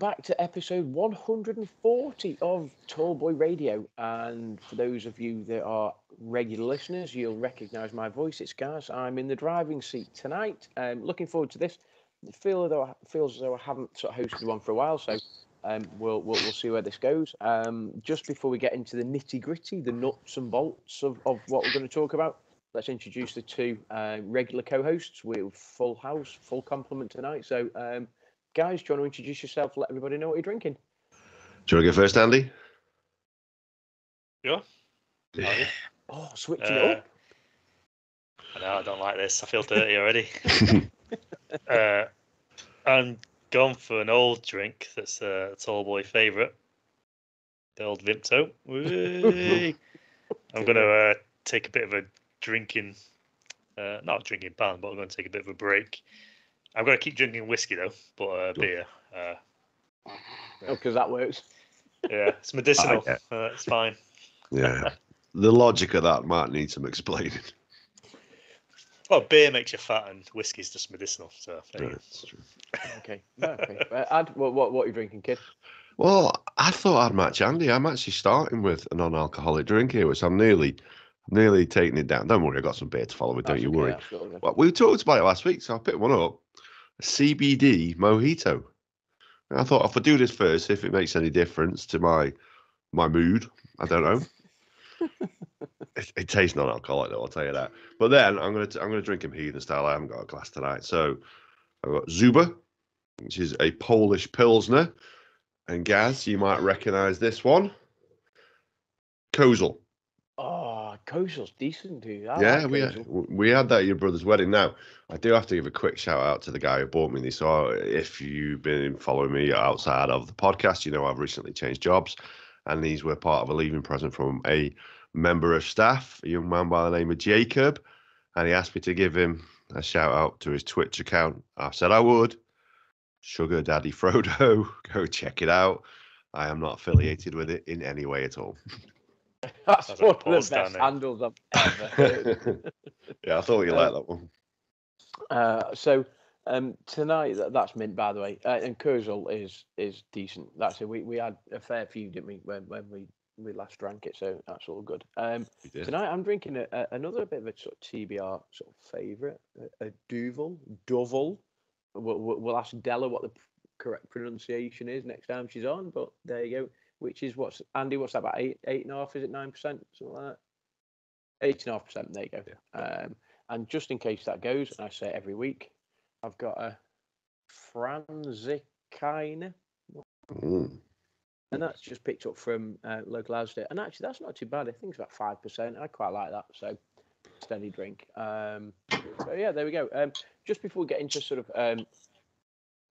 back to episode 140 of Tallboy Radio. And for those of you that are regular listeners, you'll recognise my voice. It's Gaz. I'm in the driving seat tonight. Looking forward to this. It feels as though I haven't sort of hosted one for a while, so we'll see where this goes. Just before we get into the nitty-gritty, the nuts and bolts of what we're going to talk about, let's introduce the two regular co-hosts. We're full house, full complement tonight. So, guys, do you want to introduce yourself? Let everybody know what you're drinking. Do you want to go first, Andy? Yeah. Oh, switching it up. I know, I don't like this. I feel dirty already. I'm going for an old drink that's a Tallboy favourite. The old Vimto. I'm going to take a bit of a drinking, not a drinking ban, but I'm going to take a bit of a break. I'm going to keep drinking whiskey though, but beer. Because that works. Yeah, it's medicinal. It's fine. Yeah. The logic of that might need some explaining. Well, beer makes you fat and whiskey's just medicinal. So That's true. Okay. Ad, what are you drinking, kid? Well, I thought I'd match Andy. I'm actually starting with a non-alcoholic drink here, which I'm nearly taking it down. Don't worry, I've got some beer to follow with. Don't you worry. Well, we talked about it last week, so I picked one up. A CBD mojito. And I thought if I do this first, if it makes any difference to my mood, I don't know. It tastes non-alcoholic though, I'll tell you that. But then I'm gonna drink him heathen style. I haven't got a glass tonight, so I've got Zuba, which is a Polish pilsner, and Gaz, you might recognise this one, Kozel. Oh, Kozel's decent, dude. We had that at your brother's wedding. Now, I do have to give a quick shout out to the guy who bought me these. So if you've been following me outside of the podcast, you know I've recently changed jobs, and these were part of a leaving present from a member of staff, a young man by the name of Jacob, and he asked me to give him a shout out to his Twitch account. I said I would. Sugar Daddy Frodo, go check it out. I am not affiliated with it in any way at all. That's one of the best handles I've ever heard. Yeah, I thought you liked that one. So tonight, that's mint, by the way, and Kozel is decent. That's it. We had a fair few, didn't we, when we last drank it, so that's all good. Tonight I'm drinking another bit of a sort of TBR sort of favourite, a Duvel. We'll ask Della what the correct pronunciation is next time she's on, but there you go. Which is what's that about 8.5? Is it 9%? Something like that. 8.5%. There you go. Yeah. And just in case that goes, and I say it every week, I've got a Franzikine. And that's just picked up from local Asda. And actually, that's not too bad. I think it's about 5%. I quite like that. So, steady drink. So, yeah, there we go. Just before we get into sort of,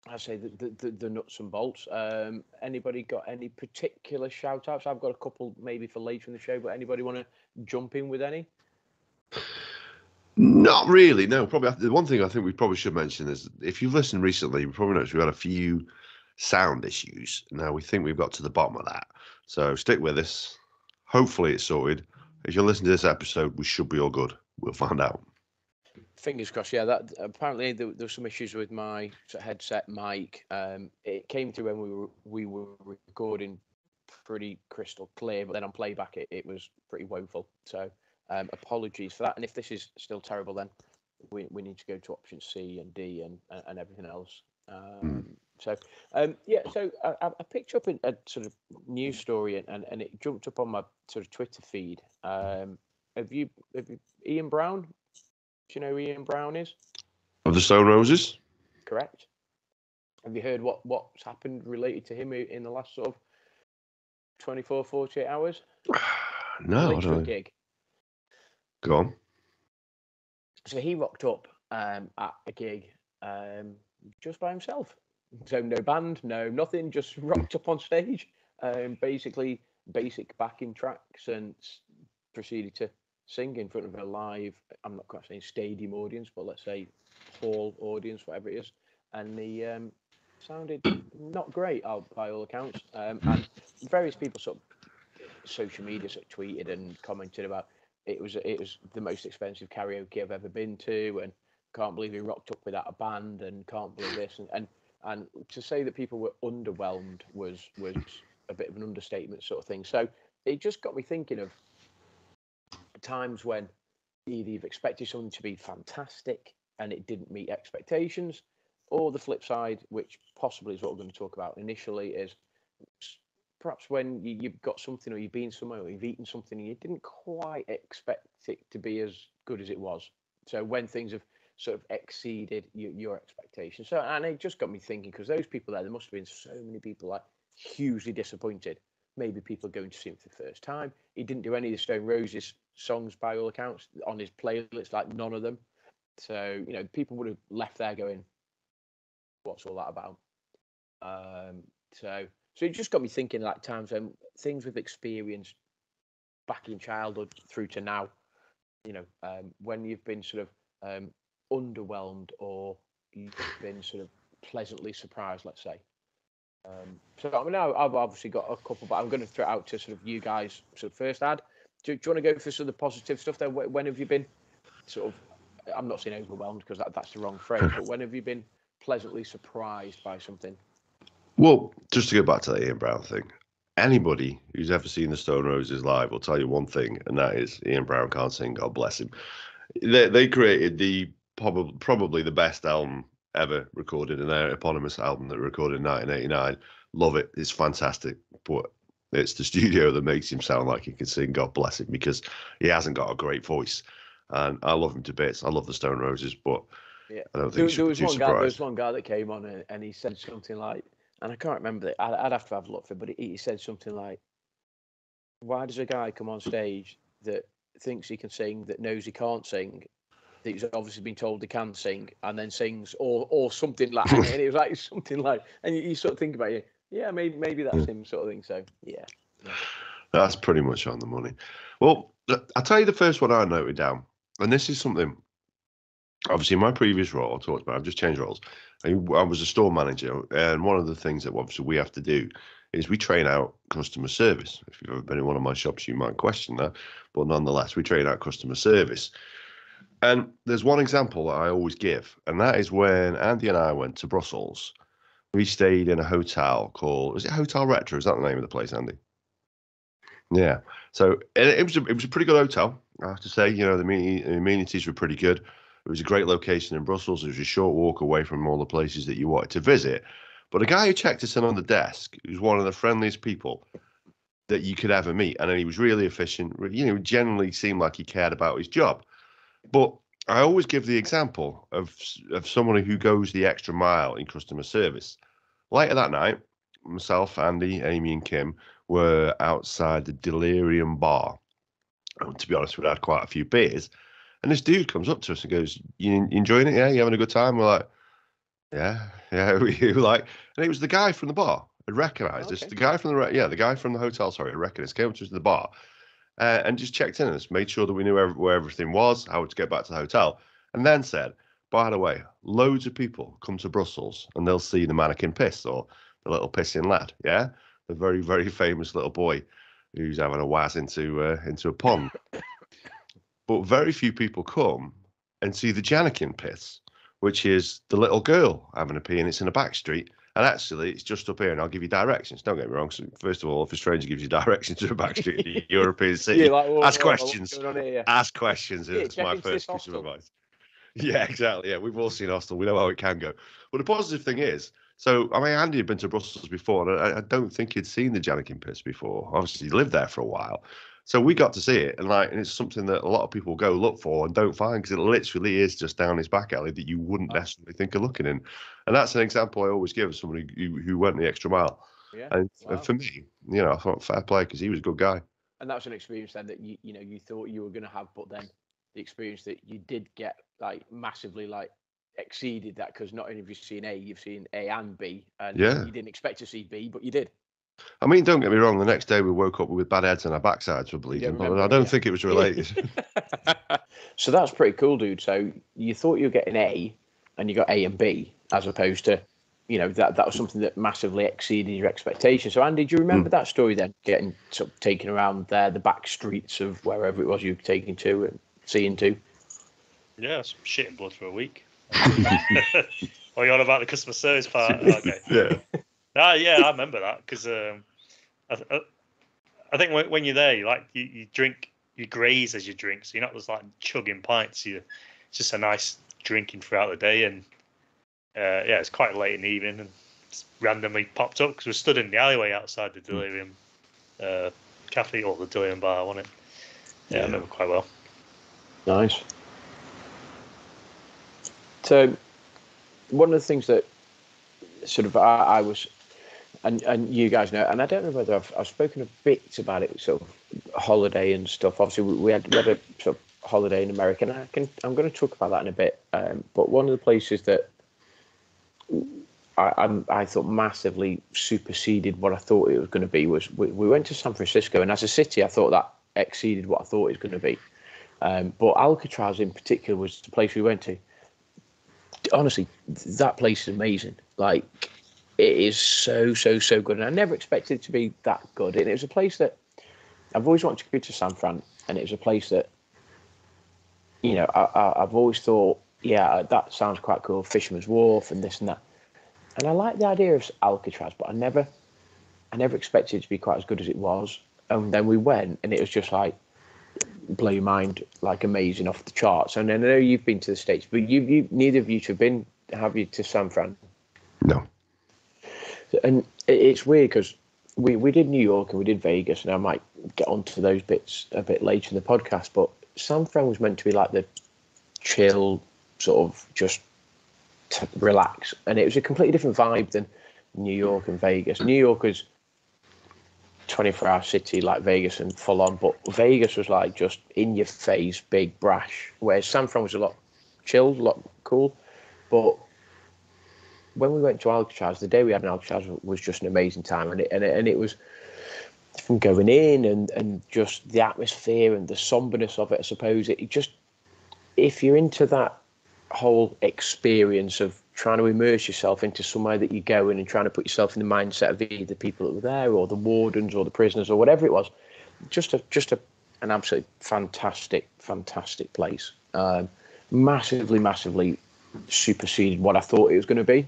I say the nuts and bolts, anybody got any particular shout-outs? I've got a couple maybe for later in the show, but anybody want to jump in with any? Not really, no. Probably the one thing I think we probably should mention is if you've listened recently, you probably noticed we've had a few sound issues. Now we think we've got to the bottom of that. So stick with us. Hopefully it's sorted. If you listen to this episode, we should be all good. We'll find out. Fingers crossed. Yeah, that apparently there were some issues with my headset mic. It came through when we were recording pretty crystal clear, but then on playback it was pretty woeful. So apologies for that. And if this is still terrible, then we need to go to options C and D and everything else. So I picked up a sort of news story and it jumped up on my sort of Twitter feed. Have you Ian Brown? Do you know who Ian Brown is? Of the Stone Roses? Correct. Have you heard what's happened related to him in the last sort of 24, 48 hours? No, I don't know. Gig. Go on. So he rocked up at a gig just by himself. So no band, no nothing, just rocked up on stage. Basically basic backing tracks and proceeded to sing in front of a live, I'm not quite saying stadium audience, but let's say hall audience, whatever it is. And he sounded not great by all accounts. And various people sort of social media sort of tweeted and commented about it was the most expensive karaoke I've ever been to, and can't believe he rocked up without a band, and can't believe this. And And to say that people were underwhelmed was a bit of an understatement sort of thing. So it just got me thinking of times when either you've expected something to be fantastic and it didn't meet expectations, or the flip side, which possibly is what we're going to talk about initially, is perhaps when you've got something, or you've been somewhere, or you've eaten something and you didn't quite expect it to be as good as it was. So when things have sort of exceeded your expectations. So, and it just got me thinking, because those people there must have been so many people like hugely disappointed. Maybe people going to see him for the first time. He didn't do any of the Stone Roses songs by all accounts on his playlist, like none of them. So, you know, people would have left there going, what's all that about? So it just got me thinking, like, times when things we've experienced back in childhood through to now, you know, when you've been sort of underwhelmed, or you've been sort of pleasantly surprised, let's say. So I mean, I've obviously got a couple, but I'm going to throw it out to sort of you guys sort of first. Ad, do you want to go for sort of the positive stuff there? When have you been sort of, I'm not saying overwhelmed because that's the wrong phrase, but when have you been pleasantly surprised by something? Well, just to go back to that Ian Brown thing, anybody who's ever seen the Stone Roses live will tell you one thing, and that is Ian Brown can't sing, God bless him. They created the probably the best album ever recorded, in their eponymous album that recorded in 1989. Love it. It's fantastic. But it's the studio that makes him sound like he can sing, God bless him, because he hasn't got a great voice. And I love him to bits. I love the Stone Roses, but yeah. I don't think there was one guy that came on and he said something like, and I can't remember it. I'd have to have a look for it, but he said something like, why does a guy come on stage that thinks he can sing, that knows he can't sing, that he's obviously been told he can sing, and then sings, or something like, and it was like something like, and you sort of think about it, yeah, maybe that's him sort of thing. So yeah, that's pretty much on the money. Well, I'll tell you the first one I noted down, and this is something. Obviously, in my previous role, I talked about, I've just changed roles. I was a store manager, and one of the things that obviously we have to do is we train out customer service. If you've ever been in one of my shops, you might question that, but nonetheless, we train out customer service. And there's one example that I always give, and that is when Andy and I went to Brussels. We stayed in a hotel called, was it Hotel Retro? Is that the name of the place, Andy? Yeah. So it was a pretty good hotel, I have to say. You know, the amenities were pretty good. It was a great location in Brussels. It was a short walk away from all the places that you wanted to visit. But the guy who checked us in on the desk was one of the friendliest people that you could ever meet. And he was really efficient. You know, generally seemed like he cared about his job. But I always give the example of someone who goes the extra mile in customer service. Later that night, myself, Andy, Amy, and Kim were outside the Delirium bar. And to be honest, we'd had quite a few beers. And this dude comes up to us and goes, "You enjoying it? Yeah, you having a good time?" We're like, "Yeah." We were like, and it was the guy from the bar had recognised us. The guy from the guy from the hotel. Sorry, had recognised. Came up to us in the bar and just checked in on us, made sure that we knew where everything was, how to get back to the hotel, and then said, "By the way, loads of people come to Brussels and they'll see the Manneken Pis, or the little pissing lad. Yeah, the very, very famous little boy who's having a waz into a pond." But very few people come and see the Janneken Pis, which is the little girl having a pee, and it's in a back street. And actually, it's just up here, and I'll give you directions. Don't get me wrong. So first of all, if a stranger gives you directions to a back street in a European city, ask questions. Ask questions. It's my first piece of advice. Yeah, exactly. Yeah, we've all seen Hostel. We know how it can go. But the positive thing is, so I mean, Andy had been to Brussels before, and I don't think he'd seen the Janneken Pis before. Obviously, he lived there for a while. So we got to see it, and it's something that a lot of people go look for and don't find, because it literally is just down his back alley that you wouldn't necessarily think of looking in. And that's an example I always give of somebody who went the extra mile. Yeah. And for me, you know, I thought fair play, because he was a good guy. And that was an experience then that you thought you were going to have, but then the experience that you did get massively exceeded that, because not only have you seen A, you've seen A and B, and you didn't expect to see B, but you did. I mean, don't get me wrong, the next day we woke up with bad heads and our backsides were bleeding, but I don't think it was related. So that's pretty cool, dude. So you thought you were getting A, and you got A and B, as opposed to, that was something that massively exceeded your expectations. So, Andy, do you remember that story then, getting sort of taken around there, the back streets of wherever it was you were taking to and seeing to? Yeah, I was shitting blood for a week. Oh, you're on about the customer service part? Okay. Yeah. Yeah, I remember that because I think when you're there, you drink, you graze as you drink, so you're not just like chugging pints. It's just a nice drinking throughout the day, and it's quite late in the evening, and just randomly popped up because we stood in the alleyway outside the Delirium cafe or the Delirium bar, wasn't it? Yeah, I remember quite well. Nice. So, one of the things that sort of I was, and you guys know, and I don't know whether I've spoken a bit about it, sort of holiday and stuff. Obviously, we had a sort of holiday in America, and I'm going to talk about that in a bit. But one of the places that I thought massively superseded what I thought it was going to be was we went to San Francisco, and as a city, I thought that exceeded what I thought it was going to be. But Alcatraz in particular was the place we went to. Honestly, that place is amazing. Like, it is so good, and I never expected it to be that good. And it was a place that I've always wanted to go to San Fran, and it was a place that, you know, I've always thought, yeah, that sounds quite cool, Fisherman's Wharf and this and that. And I like the idea of Alcatraz, but I never expected it to be quite as good as it was. And then we went, and it was just like, blow your mind, like amazing, off the charts. And I know you've been to the States, but you neither of you have been, have you, to San Fran? No. And it's weird because we did New York and we did Vegas, and I might get onto those bits a bit later in the podcast, but San Fran was meant to be like the chill, sort of just relax, and it was a completely different vibe than New York and Vegas. New York was 24-hour city like Vegas and full on, but Vegas was like just in your face, big, brash, whereas San Fran was a lot chilled, a lot cool. But when we went to Alcatraz, the day we had in Alcatraz was just an amazing time, and it was from going in and just the atmosphere and the somberness of it. I suppose it just, if you're into that whole experience of trying to immerse yourself into somewhere that you go in and trying to put yourself in the mindset of either the people that were there or the wardens or the prisoners or whatever it was, just an absolutely fantastic place. Massively superseded what I thought it was going to be.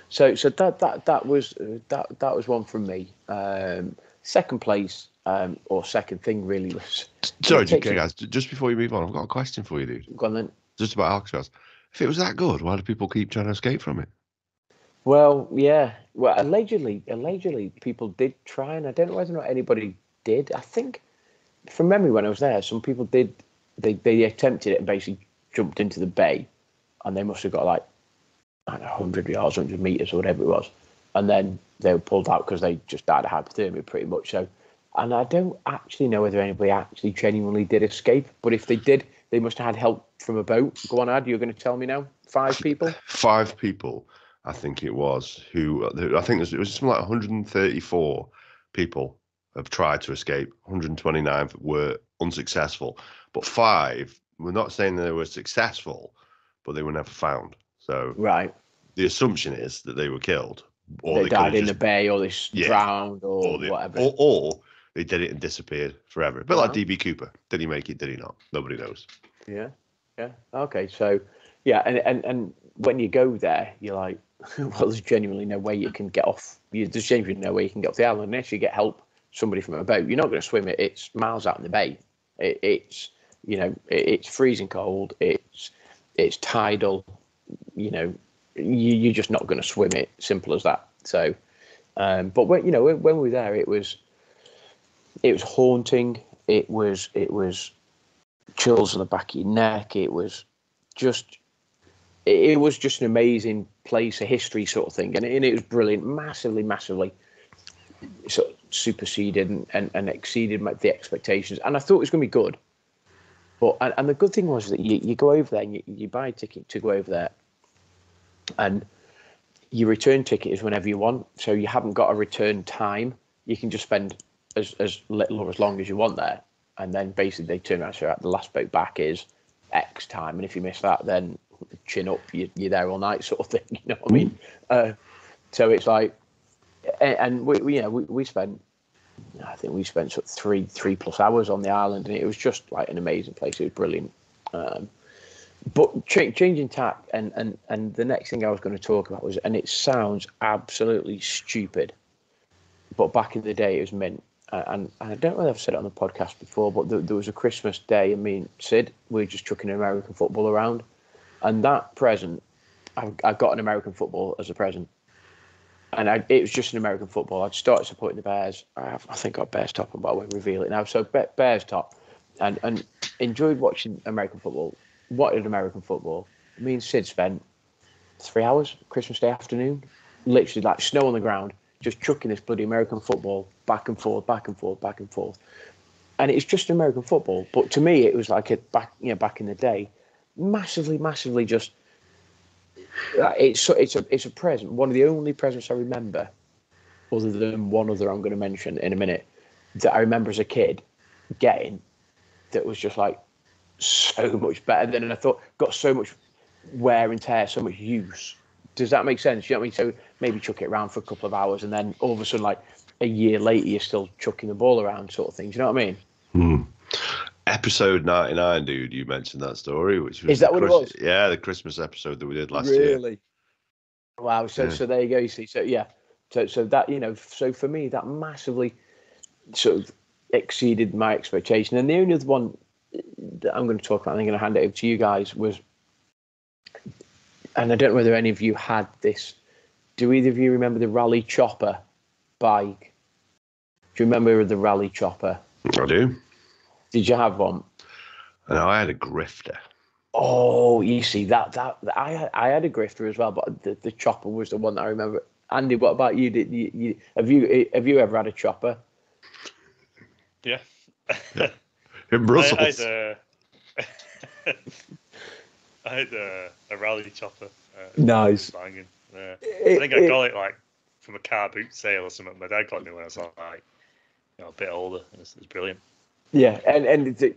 So that was one from me. Second place, or second thing really was. Sorry, guys. Just before you move on, I've got a question for you, dude. Go on then. Just about Alcatraz. If it was that good, why do people keep trying to escape from it? Well, yeah. Well, allegedly, people did try, and I don't know whether or not anybody did. I think, from memory, when I was there, some people did. They attempted it and basically jumped into the bay, and they must have got like, I don't know, 100 yards, 100 meters, or whatever it was, and then they were pulled out because they just died of hypothermia, pretty much. So, and I don't actually know whether anybody actually genuinely did escape, but if they did, they must have had help from a boat. Go on, Ad, you're going to tell me now? 5 people? 5 people, I think it was, who I think it was something like 134 people have tried to escape. 129 were unsuccessful, but 5, we're not saying they were successful, but they were never found. So right, the assumption is that they were killed, or they died in the bay, or they drowned, or whatever, or they did it and disappeared forever. A bit like DB Cooper. Did he make it? Did he not? Nobody knows. Yeah. Okay, so yeah, and when you go there, you're like, well, there's genuinely no way you can get off. There's genuinely no way you can get off the island unless you get help, somebody from a boat. You're not going to swim it. It's miles out in the bay. It's it's freezing cold. It's tidal. You're just not going to swim it. Simple as that. So, but when we were there, it was haunting. It was chills on the back of your neck. It was just an amazing place, a history sort of thing, and it was brilliant, massively sort of superseded and exceeded the expectations. And I thought it was going to be good. But and the good thing was that you go over there and you buy a ticket to go over there, and your return ticket is whenever you want. So you haven't got a return time. You can just spend as little or as long as you want there. And then basically they turn around and say, the last boat back is X time. And if you miss that, then chin up, you're there all night sort of thing. You know what I mean? So it's like, and we spent, I think we spent sort of 3+ hours on the island, and it was just like an amazing place. It was brilliant. But changing tack, and the next thing I was going to talk about was, and it sounds absolutely stupid, but back in the day it was mint. And I don't know if I've said it on the podcast before, but there was a Christmas day, and me and Sid, we were just chucking American football around. And that present, I got an American football as a present. And it was just an American football. I'd started supporting the Bears. I think I got Bears top, but I won't reveal it now. So Bears top. And enjoyed watching American football. Wanted American football. Me and Sid spent 3 hours, Christmas Day afternoon, literally like snow on the ground, just chucking this bloody American football back and forth, back and forth, back and forth. And it's just American football. But to me, it was like back in the day, massively just. It's a present. One of the only presents I remember, other than one other I'm going to mention in a minute, that I remember as a kid getting, that was just like so much better than I thought. Got so much wear and tear, so much use. Does that make sense? You know what I mean? So maybe chuck it around for a couple of hours, and then all of a sudden, like a year later, you're still chucking the ball around, sort of thing. Do you know what I mean? Episode 99, dude. You mentioned that story, which was is that what it was? Yeah, the Christmas episode that we did last year. Really? Wow. So there you go. You see. So yeah. So that So for me, that massively sort of exceeded my expectation. And the only other one that I'm going to talk about, I'm going to hand it over to you guys, was, and I don't know whether any of you had this. Do either of you remember the Rally Chopper bike? Do you remember the Rally Chopper? I do. Did you have one? No, I had a grifter. Oh, you see that I had a grifter as well, but the chopper was the one that I remember. Andy, what about you? Did you have you ever had a chopper? Yeah. In Brussels. I had a rally chopper. Nice. Banging. I think I got it like from a car boot sale or something. My dad got me when I was like a bit older. It was brilliant. Yeah, and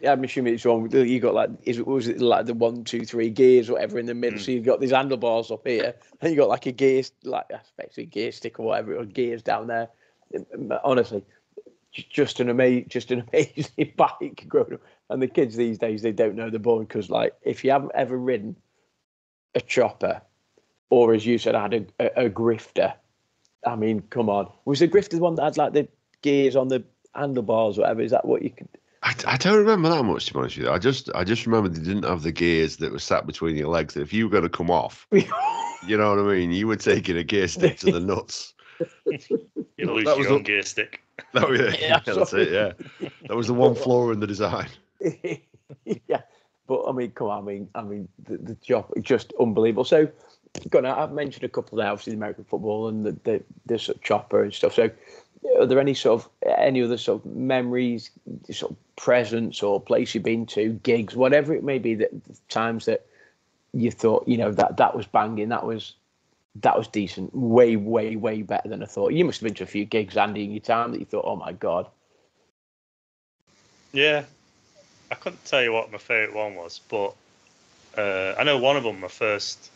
I'm assuming it's wrong. You got like, was it like the 1, 2, 3 gears, whatever in the middle? So you've got these handlebars up here, and you got like a gear, like basically gear stick or whatever, or gears down there. Honestly, just an amazing bike growing up. And the kids these days, they don't know the board, because like if you haven't ever ridden a chopper, or as you said, I had a grifter. I mean, come on, was the grifter the one that had like the gears on the handlebars, or whatever? Is that what you could? I don't remember that much, to be honest with you. I just remember they didn't have the gears that were sat between your legs. That if you were going to come off, you know what I mean, you were taking a gear stick to the nuts. You lose your own gear stick. Oh yeah, that's it. Yeah, that was the one flaw in the design. Yeah, but I mean, come on, I mean, the job just unbelievable. So, I've mentioned a couple there, obviously the American football and the sort of chopper and stuff. So, are there any other sort of memories, sort of presents or place you've been to, gigs, whatever it may be, that times that you thought, that was banging, that was decent, way better than I thought? You must have been to a few gigs, Andy, in your time that you thought, oh my god. Yeah, I couldn't tell you what my favourite one was, but I know one of them. I first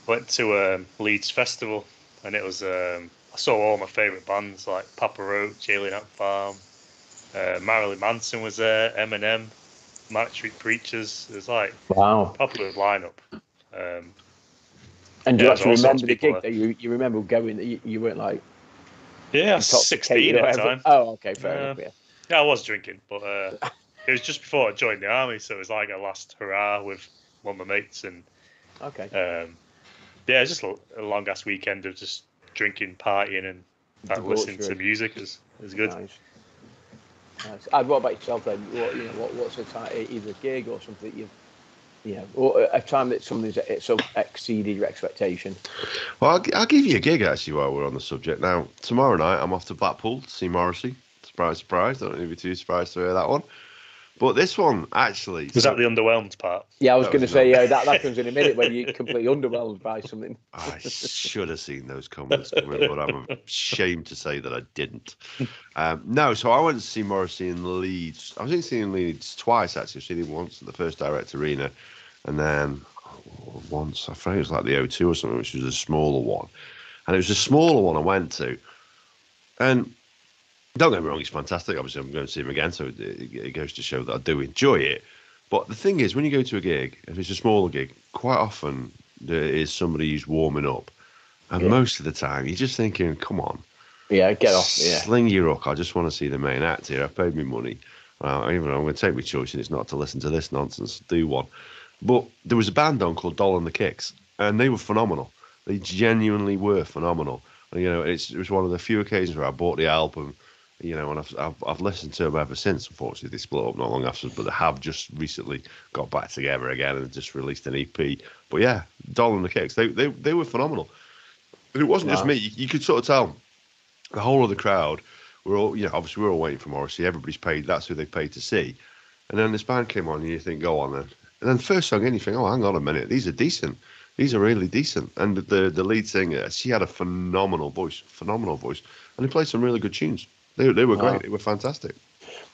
went to Leeds Festival, and it was. I saw all my favourite bands like Papa Roach, Alien Ant Farm, Marilyn Manson was there, Eminem, Manic Street Preachers. It was like popular lineup. And do you actually remember the gig? That you remember going? That you weren't like? Yeah, I was 16 at the time. Oh, okay, fair enough. Yeah, I was drinking, but it was just before I joined the army, so it was like a last hurrah with one of my mates, and okay. Yeah, it was just a long ass weekend of just drinking, partying, and listening to music. It was good. Nice. And what about yourself then? What's a time, either a gig or something that or a time that something's sort of exceeded your expectation? Well, I'll give you a gig actually while we're on the subject. Now, tomorrow night I'm off to Blackpool to see Morrissey. Surprise, surprise! Don't need to be too surprised to hear that one. But this one actually was that the underwhelmed part? Yeah, I was going to say that comes in a minute when you're completely underwhelmed by something. I should have seen those comments coming, but I'm ashamed to say that I didn't. No, so I went to see Morrissey in Leeds. I was only seeing Leeds twice actually. I've seen him once at the First Direct Arena, and then once I think it was like the O2 or something, which was a smaller one. And it was a smaller one I went to, and don't get me wrong, he's fantastic. Obviously, I'm going to see him again, so it goes to show that I do enjoy it. But the thing is, when you go to a gig, if it's a smaller gig, quite often there is somebody who's warming up. And most of the time, you're just thinking, come on. Yeah, get off. Yeah. Sling your hook. I just want to see the main act here. I've paid me money. Even though I'm going to take my choice and it's not to listen to this nonsense, do one. But there was a band on called Doll and the Kicks, and they were phenomenal. They genuinely were phenomenal. And, it was one of the few occasions where I bought the album, and I've listened to them ever since. Unfortunately, they split up not long after, but they have just recently got back together again and just released an EP. But yeah, Doll and the Kicks, they were phenomenal. But it wasn't just me. You could sort of tell the whole of the crowd were all, obviously we're all waiting for Morrissey. Everybody's paid. That's who they paid to see. And then this band came on, and you think, go on then. And then the first song, and you think, oh, hang on a minute, these are decent. These are really decent. And the lead singer, she had a phenomenal voice, and they played some really good tunes. They were great. They were fantastic.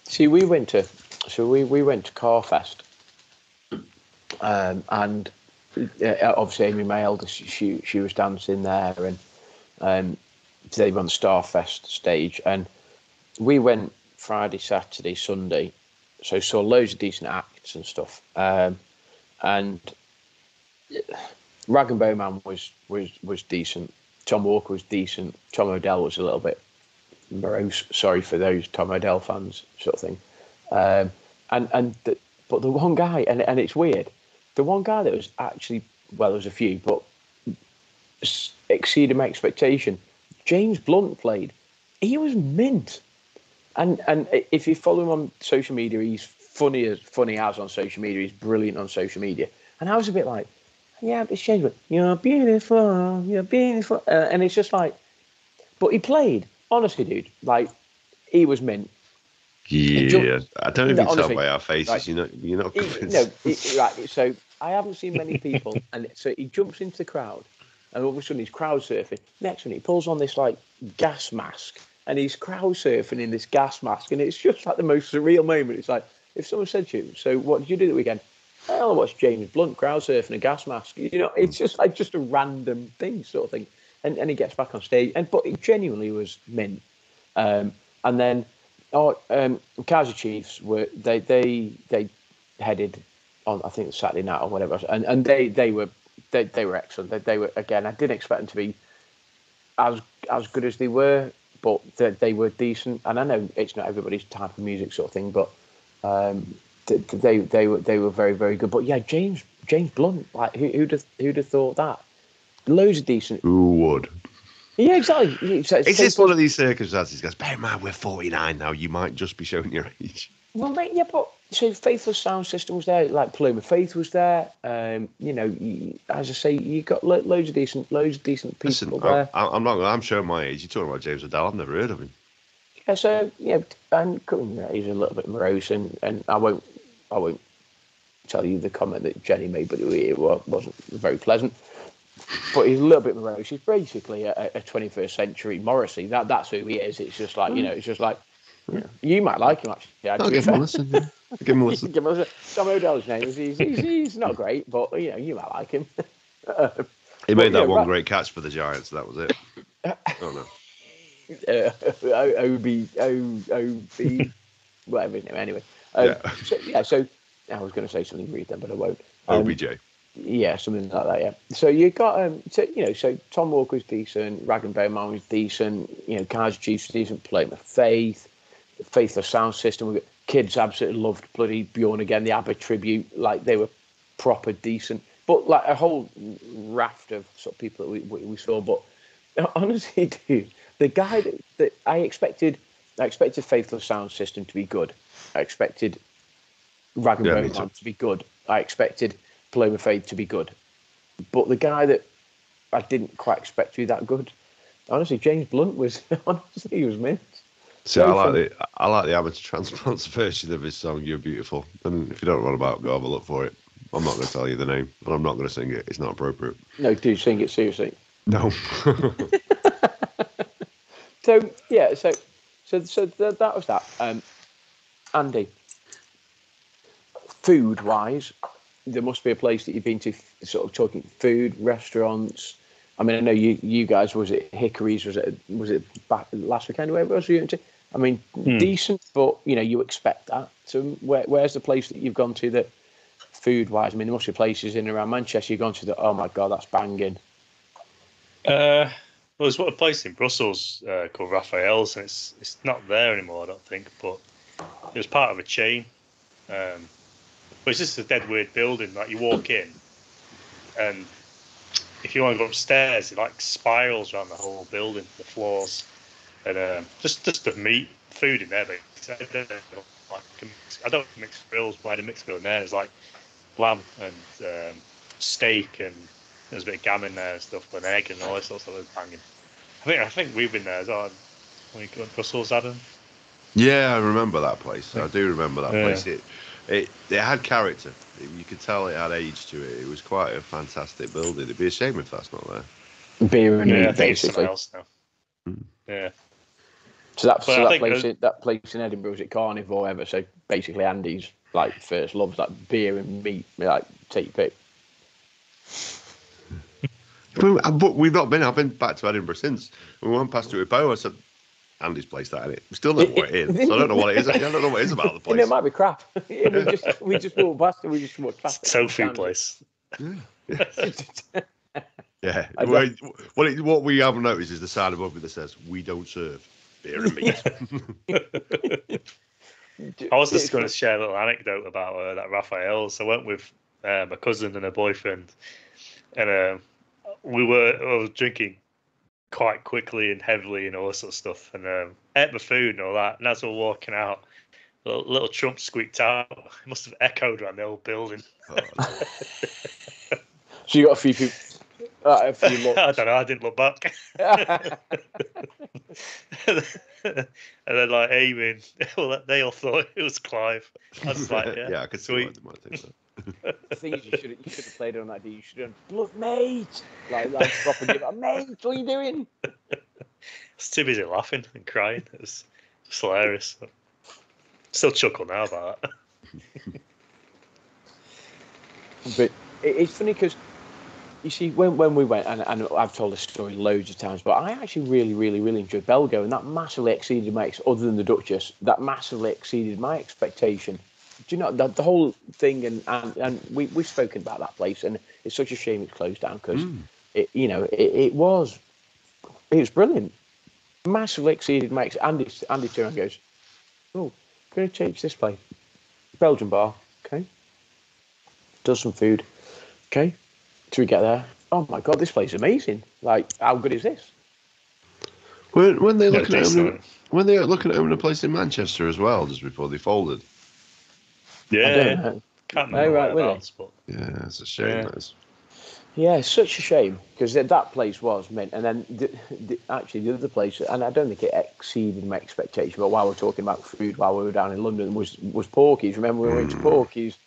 See, we went to Carfest, and obviously Amy, my eldest, she was dancing there, and they were on the Starfest stage, and we went Friday, Saturday, Sunday, so saw loads of decent acts and stuff, and Rag and Bone Man was decent. Tom Walker was decent. Tom Odell was a little bit morose. Sorry for those Tom Odell fans, sort of thing. But the one guy, and it's weird, the one guy that was actually, well, there was a few, but exceeded my expectation. James Blunt played. He was mint. And if you follow him on social media, he's funny as on social media. He's brilliant on social media. And I was a bit like, yeah, it's James Blunt. You're beautiful. And it's just like, but he played. Honestly, dude, like, he was mint. Yeah, I don't even tell by our faces. Like, you're not convinced. Right. So I haven't seen many people, and so he jumps into the crowd, and all of a sudden he's crowd surfing. Next one, he pulls on this like gas mask, and he's crowd surfing in this gas mask, and it's just like the most surreal moment. It's like if someone said to you, "So what did you do the weekend?" Well, I watched James Blunt crowd surfing a gas mask. It's just like just a random thing, sort of thing. And he gets back on stage, but it genuinely was mint. And then. Kaiser Chiefs were they headed on, I think, Saturday night or whatever, and they were excellent. They were, again, I didn't expect them to be as good as they were, but they were decent. And I know it's not everybody's type of music, sort of thing, but they were very, very good. But yeah, James Blunt, like who'd have thought that? Loads of decent. Who would? Yeah, exactly. It's just one of these circumstances. Guys, bear in mind, we're 49 now. You might just be showing your age. Well, mate, yeah, but so Faithless Sound System was there, like Paloma Faith was there. As I say, you got loads of decent people. Listen, there. I'm showing my age. You're talking about James O'Dell. I've never heard of him. Yeah, so yeah, and he's a little bit morose, and I won't tell you the comment that Jenny made, but it wasn't very pleasant. But he's a little bit morose. He's basically a 21st century Morrissey. That's who he is. It's just like, it's just like, you might like him, actually. I'll give him a listen. Yeah. Give him a listen. Tom Odell's name is, he's not great, but, you might like him. He made that one great catch for the Giants. That was it. Oh, no. OB, whatever his name, anyway. So I was going to say something rude then, but I won't. OBJ. Yeah, something like that. Yeah. So you got so Tom Walker was decent, Rag and Bone Man was decent. Kaiser Chiefs was decent. Paloma Faith, Faithless Sound System. Kids absolutely loved bloody Bjorn Again, the ABBA tribute. Like, they were proper decent. But like a whole raft of sort of people that we saw. But honestly, dude, the guy that I expected Faithless Sound System to be good. I expected Rag and Bone Man to be good. I expected Paloma Faith to be good, but the guy that I didn't quite expect to be that good, honestly, James Blunt was he was mint. See, I like the Amateur Transplants version of his song "You're Beautiful," and if you don't know what about, go have a look for it. I'm not going to tell you the name, and I'm not going to sing it. It's not appropriate. No, do sing it seriously. No. So that was that. Andy, food-wise, there must be a place that you've been to, sort of talking food, restaurants. I mean, I know you guys, was it Hickory's? Was it back last weekend? Where was you? I mean, decent, but you expect that. So where's the place that you've gone to that food-wise? I mean, there must be places in and around Manchester you've gone to that, oh my God, that's banging. Well, there's a place in Brussels called Raphaels, and it's not there anymore, I don't think, but it was part of a chain. But it's just a dead weird building. Like, you walk in, and if you want to go upstairs, it like spirals around the whole building, the floors, and just the meat, food in there. Basically. I don't mix grills, but I had a mixed grill in there. It's like lamb and steak, and there's a bit of gammon there and stuff, and egg and all this sort of stuff. Banging. I think we've been there as well. When you go to Brussels, Adam. Yeah, I remember that place. I do remember that place. It had character. You could tell it had age to it. It was quite a fantastic building. It'd be a shame if that's not there. Beer and meat, I think basically. It's something else now. Yeah. So that place in Edinburgh was at Cardiff or whatever. So basically, Andy's like first love's like beer and meat. Like, take your pick. But we've not been. I've been back to Edinburgh since. We went past it with Bayou. I said, Andy's place, that, innit? We still don't know what it is. So I don't know what it is. I don't know what it is about the place. It might be crap. we just walked past it. We just walked past it. Tofu place. Yeah. What we haven't noticed is the sign above it that says, "We don't serve beer and meat." I was just going to share a little anecdote about that Raphaels. I went with my cousin and her boyfriend, and we were drinking quite quickly and heavily and all that sort of stuff, and ate the food and all that. And as we were walking out, a little Trump squeaked out. It must have echoed around the whole building. So you got a few people. A few looks. I don't know. I didn't look back. And then like aiming, well, they all thought it was Clive. I was like, yeah, I could see why they might think that. The thing is, you should have played it on that day. You should have, look, mate, like proper give it, mate. What are you doing? I was too busy laughing and crying. It was just hilarious. Still chuckle now about that. But it's funny because you see, when we went, and I've told this story loads of times, but I actually really, really, really enjoyed Belgo, and that massively exceeded other than the Duchess, that massively exceeded my expectation. Do you know the whole thing? And we've spoken about that place, and it's such a shame it's closed down because it was brilliant, massively exceeded my Andy turned and goes, "Oh, going to change this place, Belgian bar, okay? Does some food, okay? Till we get there, oh my God, this place is amazing! Like, how good is this?" When they looking at opening a place in Manchester as well, just before they folded. Yeah, can't remember whereabouts, but yeah, it's a shame. That is. Yeah, it's such a shame because that place was meant, and then the other place, and I don't think it exceeded my expectation. But while we're talking about food, while we were down in London, was Porky's. Remember, we went to Porky's,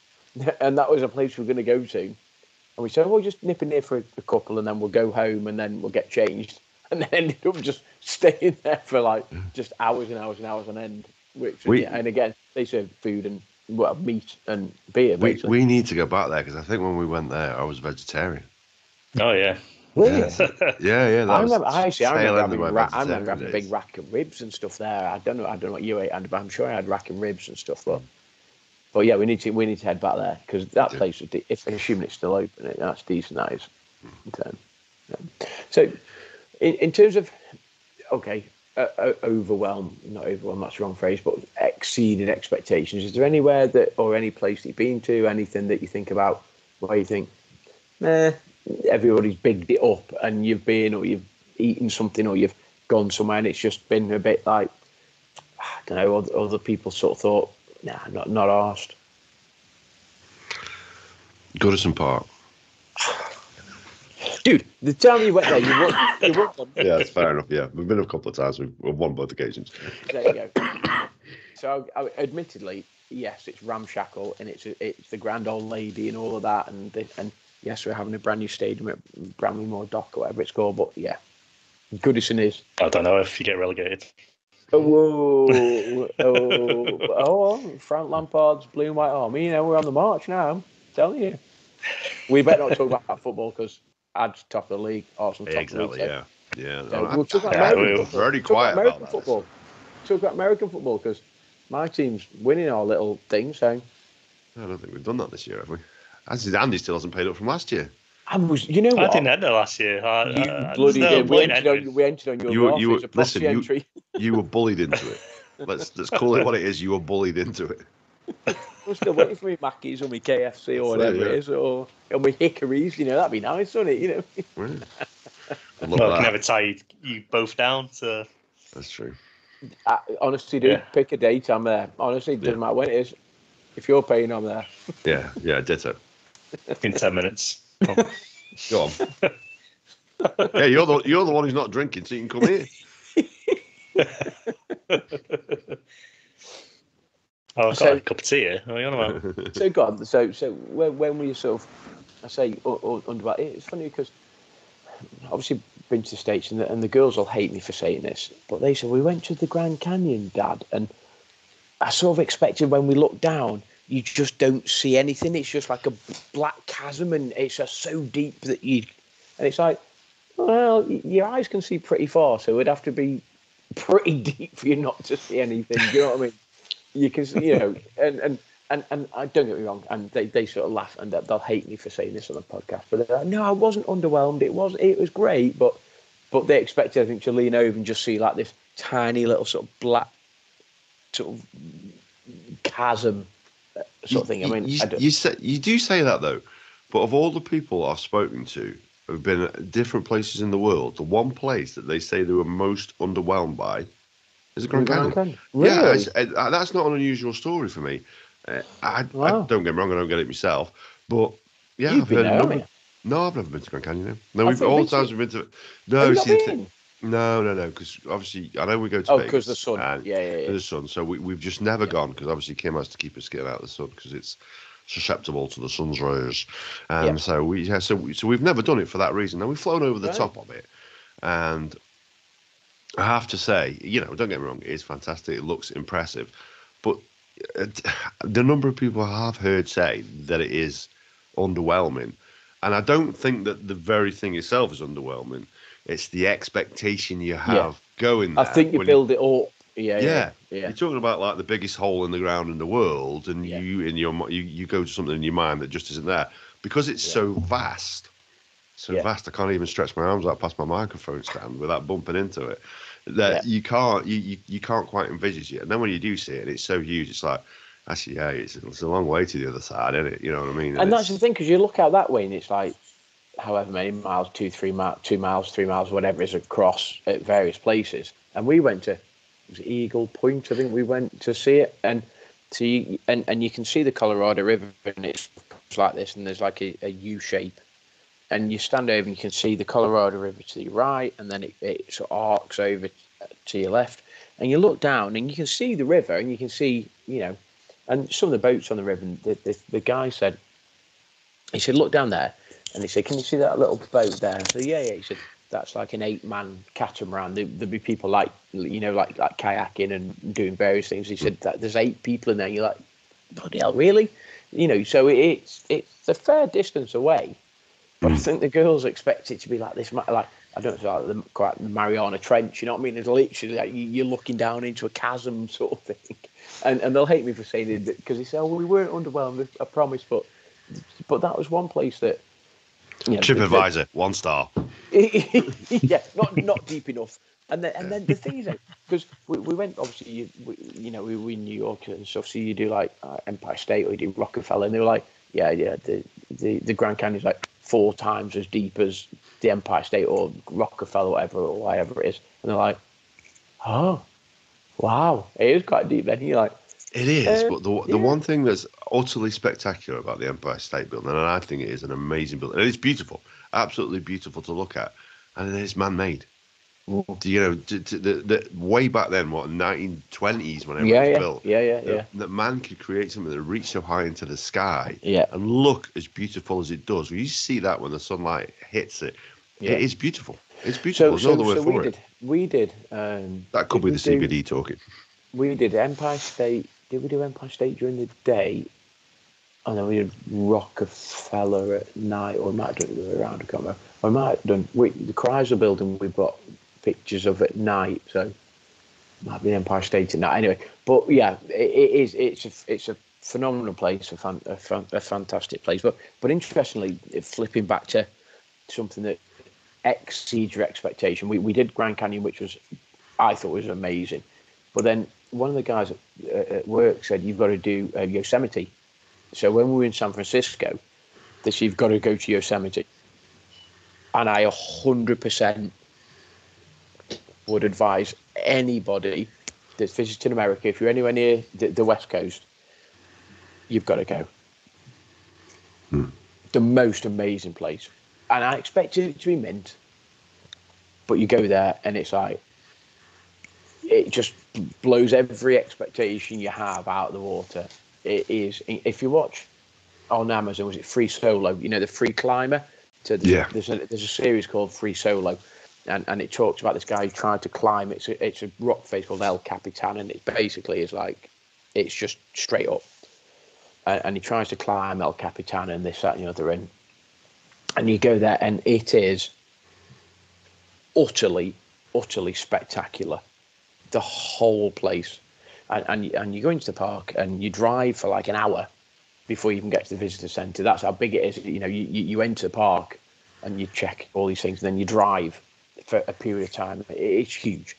and that was a place we were going to go to, and we said, "We'll just nip in there for a couple, and then we'll go home, and then we'll get changed." And then ended up just staying there for like just hours and hours and hours on end. And again, they served food and meat and beer. We need to go back there because I think when we went there, I was vegetarian. Oh yeah, really? Yeah. I remember having a big rack of ribs and stuff there. I don't know what you ate, Andy, but I'm sure I had rack of ribs and stuff. But yeah, we need to head back there because that place, if assuming it's still open, that's decent. That is. So, in terms of overwhelmed, not overwhelmed, that's the wrong phrase, but exceeded expectations. Is there anywhere or any place that you've been to, anything that you think about where you think, everybody's bigged it up and you've been or you've eaten something or you've gone somewhere and it's just been a bit like, I don't know, other people sort of thought, nah, not arsed. Goodison Park. Dude, the time you went there, you won. Yeah, that's fair enough. Yeah, we've been a couple of times. We've won both occasions. There you go. So, admittedly, yes, it's ramshackle and it's the grand old lady and all of that, and yes, we're having a brand new stadium at Bramley-Moore Dock or whatever it's called. But yeah, Goodison is. I don't know if you get relegated. Oh, Frank Lampard's blue and white army. We're on the march now. I'm telling you. We better not talk about football because Ad's top of the league. Arsenal top of the league. Yeah. So we'll talk about American football. Very quiet about that. Football. Talk about American football because my team's winning our little thing. So I don't think we've done that this year, have we? As is, Andy still hasn't paid up from last year. I didn't enter last year. You bloody did. We entered on your you were, it's a proxy entry. You were bullied into it. Let's call it what it is. You were bullied into it. I'm still waiting for me Mackey's or my KFC or whatever it is, or my Hickories. That'd be nice, wouldn't it? I can never tie you both down. So that's true. Honestly, dude, pick a date. I'm there. Honestly, it doesn't matter when it is. If you're paying, I'm there. Yeah, ditto. In 10 minutes. Go on. Yeah, you're the one who's not drinking, so you can come here. I've got a cup of tea here. What are you on about? So go on. So when were you sort of? I say underwhelmed. It's funny because obviously been to the States and the girls will hate me for saying this, but they said we went to the Grand Canyon, Dad, and I sort of expected when we look down, you just don't see anything. It's just like a black chasm, and it's just so deep that and it's like, well, your eyes can see pretty far, so it'd have to be pretty deep for you not to see anything. Do you know what I mean? You can, and I don't get me wrong, and they sort of laugh and they'll hate me for saying this on the podcast, but they're like, no, I wasn't underwhelmed. It was great, but they expected, I think, to lean over and just see like this tiny little sort of black sort of chasm sort of thing. I mean, you do say that though, but of all the people I've spoken to who've been at different places in the world, the one place that they say they were most underwhelmed by is the Grand Canyon. Really? Yeah, that's not an unusual story for me. I don't get me wrong, I don't get it myself, but yeah, I've heard a number. No, I've never been to Grand Canyon. No, all the times we've been to. No, no, because obviously I know we go to Vegas. Because the sun. Yeah. The sun. So we've just never gone because obviously Kim has to keep us getting out of the sun because it's susceptible to the sun's rays. So we've never done it for that reason. Now we've flown over the top of it, and I have to say, don't get me wrong, it is fantastic. It looks impressive, but the number of people I have heard say that it is underwhelming, and I don't think that the very thing itself is underwhelming. It's the expectation you have going there. I think you build it up. Yeah. You're talking about like the biggest hole in the ground in the world, and you go to something in your mind that just isn't there because it's so vast. Vast, I can't even stretch my arms out past my microphone stand without bumping into it. That you can't quite envisage it. And then when you do see it, it's so huge. It's like, actually, it's a long way to the other side, isn't it? You know what I mean? And that's the thing, because you look out that way, and it's like, however many miles, 2 miles, 3 miles, whatever it is across at various places. And we went to Eagle Point, I think we went to see it, and you can see the Colorado River, and it's like this, and there's like a U shape. And you stand over and you can see the Colorado River to your right, and then it sort of arcs over to your left. And you look down and you can see the river, and you can see, and some of the boats on the river. And the guy said, look down there. And he said, can you see that little boat there? I said, yeah. He said, that's like an 8-man catamaran. There'd be people like kayaking and doing various things. He said that there's 8 people in there. And you're like, bloody hell, really? So it's a fair distance away. But I think the girls expect it to be like this, like I don't know, like the Mariana Trench. You know what I mean? It's literally like you're looking down into a chasm sort of thing, and they'll hate me for saying it because they say, "Oh, we weren't underwhelmed, I promise." But that was one place that TripAdvisor 1 star. Yeah, not deep enough. And then the thing is, because we went, obviously, we in New York and stuff, so you do like Empire State or you do Rockefeller, and they were like, the Grand Canyon's like 4 times as deep as the Empire State or Rockefeller, whatever it is. And they're like, oh, wow, it is quite deep. Then you're like, it is, but the one thing that's utterly spectacular about the Empire State Building, and I think it is an amazing building, and it's beautiful, absolutely beautiful to look at, and it is man-made. The way back then, 1920s when it was built. That man could create something that reached so high into the sky and look as beautiful as it does. When you see that when the sunlight hits it, it is beautiful. It's beautiful. There's no other word for it. We did. That could be the CBD talking. We did Empire State. Did we do Empire State during the day? And then we did Rockefeller at night, or we might have done it the other way around. I can't remember. We might have done the Chrysler Building. We've got pictures of at night, so it might be Empire State at night. Anyway, but yeah, it is. It's a phenomenal place, a fantastic place. But interestingly, flipping back to something that exceeds your expectation, we did Grand Canyon, which I thought was amazing. But then one of the guys at work said, you've got to do Yosemite. So when we were in San Francisco, they said, you've got to go to Yosemite. And I 100% would advise anybody that's visiting America, if you're anywhere near the West Coast, you've got to go. The most amazing place. And I expected it to be mint. But you go there and it's like, it just blows every expectation you have out of the water. It is, if you watch on Amazon, was it Free Solo? You know, the Free Climber? So there's a series called Free Solo. And it talks about this guy who tried to climb. It's a rock face called El Capitan, and it basically is like, it's just straight up. And he tries to climb El Capitan and this, that, and the other. And you go there, and it is utterly spectacular. The whole place. And you go into the park, and you drive for like an hour before you even get to the visitor centre. That's how big it is. You know, you enter the park, and you check all these things, and then you drive for a period of time. It's huge,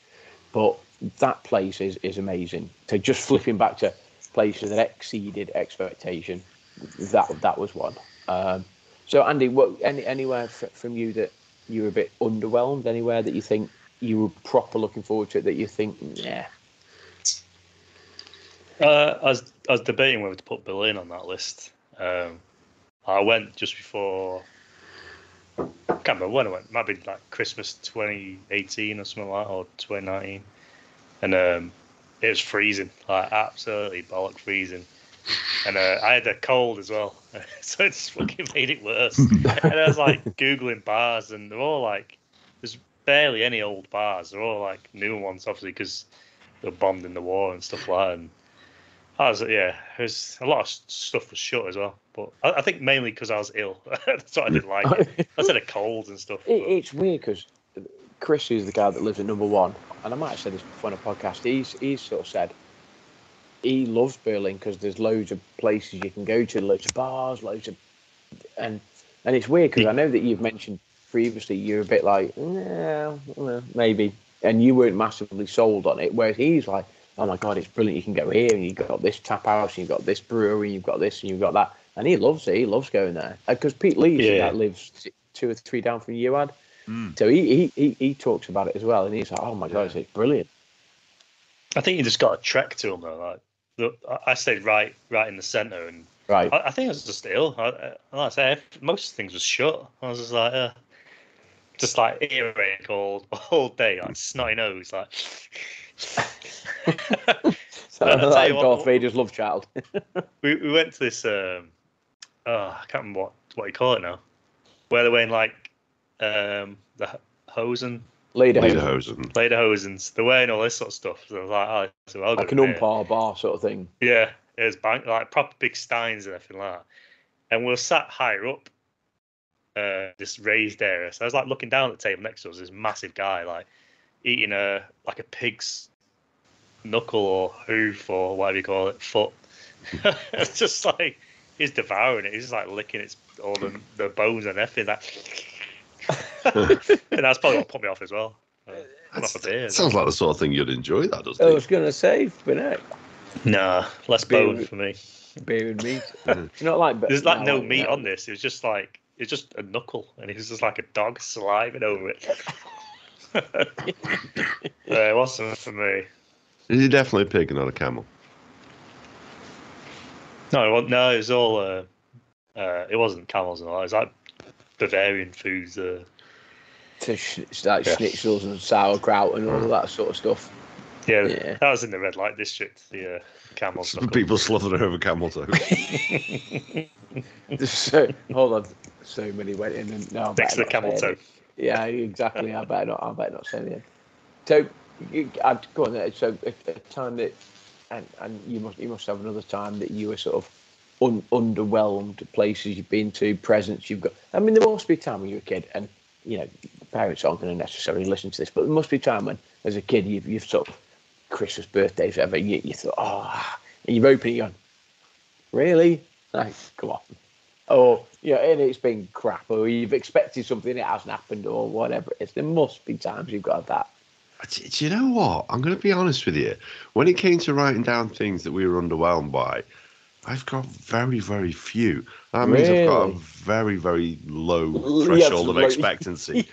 but that place is amazing. So just flipping back to places that exceeded expectation, that was one. So Andy, anywhere from you that you were a bit underwhelmed? Anywhere that you think you were proper looking forward to it that you think, yeah? I was debating whether to put Berlin on that list. I went just before. I can't remember when I went. It might be like Christmas 2018 or something like that, or 2019. And it was freezing, like absolutely bollock freezing. And I had a cold as well, so it just fucking made it worse. And I was like Googling bars, and they're all like, there's barely any old bars. They're all like new ones, obviously, because they were bombed in the war and stuff like that. And there's a lot of stuff was shut as well. But I think mainly because I was ill. That's what I didn't like it. I said a cold and stuff. It's weird because Chris is the guy that lives at number one, and I might have said this before on a podcast. He's sort of said he loves Berlin because there's loads of places you can go to, loads of bars, and it's weird because I know that you've mentioned previously you're a bit like, well, maybe, and you weren't massively sold on it, whereas he's like, oh my God, it's brilliant, you can go here, and you've got this tap house, and you've got this brewery, you've got this, and you've got that, and he loves it, he loves going there, because Pete Lee lives 2 or 3 down from UAD, so he talks about it as well, and he's like, oh my God, it's brilliant. I think you just got to trek to them though, like, I stayed right in the centre, and right. I think I was just ill. Like I say, most things was shut. I was just like earache all day, like snotty nose, like. Like Darth Vader's love child. we went to this. I can't remember what you call it now. Where they're wearing like the hosen. Lederhosens. They're wearing all this sort of stuff. So I was like, I'll like go an umpire bar sort of thing. Yeah, it was like proper big steins and everything like that. And we were sat higher up, this raised area. So I was like looking down at the table next to us. This massive guy like eating a pig's knuckle or hoof or whatever you call it, foot. It's just like he's devouring it. He's just like licking all the bones and everything. Like. And that's probably what put me off as well. Sounds like the sort of thing you'd enjoy, that doesn't it? I was going to say, but nah, less bone for me. Beer and meat. It's not like there's like no meat on this. It was just like it's just a knuckle, and it was just like a dog saliving over it. It wasn't for me. Is he definitely a pig and not a camel? No, it was all. It wasn't camels and all. It was like Bavarian foods. It's like schnitzels and sauerkraut and all of that sort of stuff. Yeah, that was in the red light district. The camel stuff. People slaughtering over camel toes. Hold on, so many went in and no. Next to the camel toe. Yeah, exactly. I better not say anything. So, I'd go on there. So, a time that, and you must have another time that you were sort of underwhelmed. Places you've been to, presents you've got. I mean, there must be a time when you were a kid, and you know, parents aren't going to necessarily listen to this, but there must be a time when, as a kid, you've sort of Christmas, birthdays, whatever, you thought, and you've opened it, you're going, Really? Like, come on. Or, and it's been crap, or you've expected something, it hasn't happened, or whatever it is. There must be times you've got that. Do you know what? I'm going to be honest with you. When it came to writing down things that we were underwhelmed by, I've got very, very few. That means I've got a very, very low threshold of expectancy.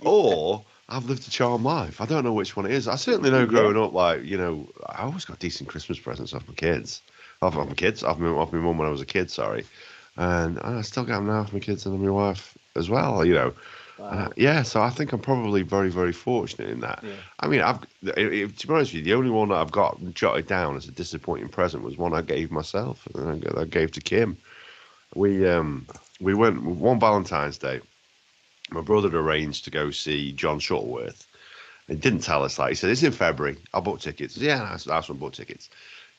Or I've lived a charmed life. I don't know which one it is. I certainly know growing up, I always got decent Christmas presents off my kids. Off my mum when I was a kid, sorry. And I still get them now off my kids and my wife as well, Wow. So I think I'm probably very, very fortunate in that. Yeah. I mean, to be honest with you, the only one that I've got jotted down as a disappointing present was one I gave myself. And I gave to Kim. We went one Valentine's Day. My brother had arranged to go see John Shuttleworth. He didn't tell us that. He said, it's in February. I'll book tickets. Yeah, that's when book tickets.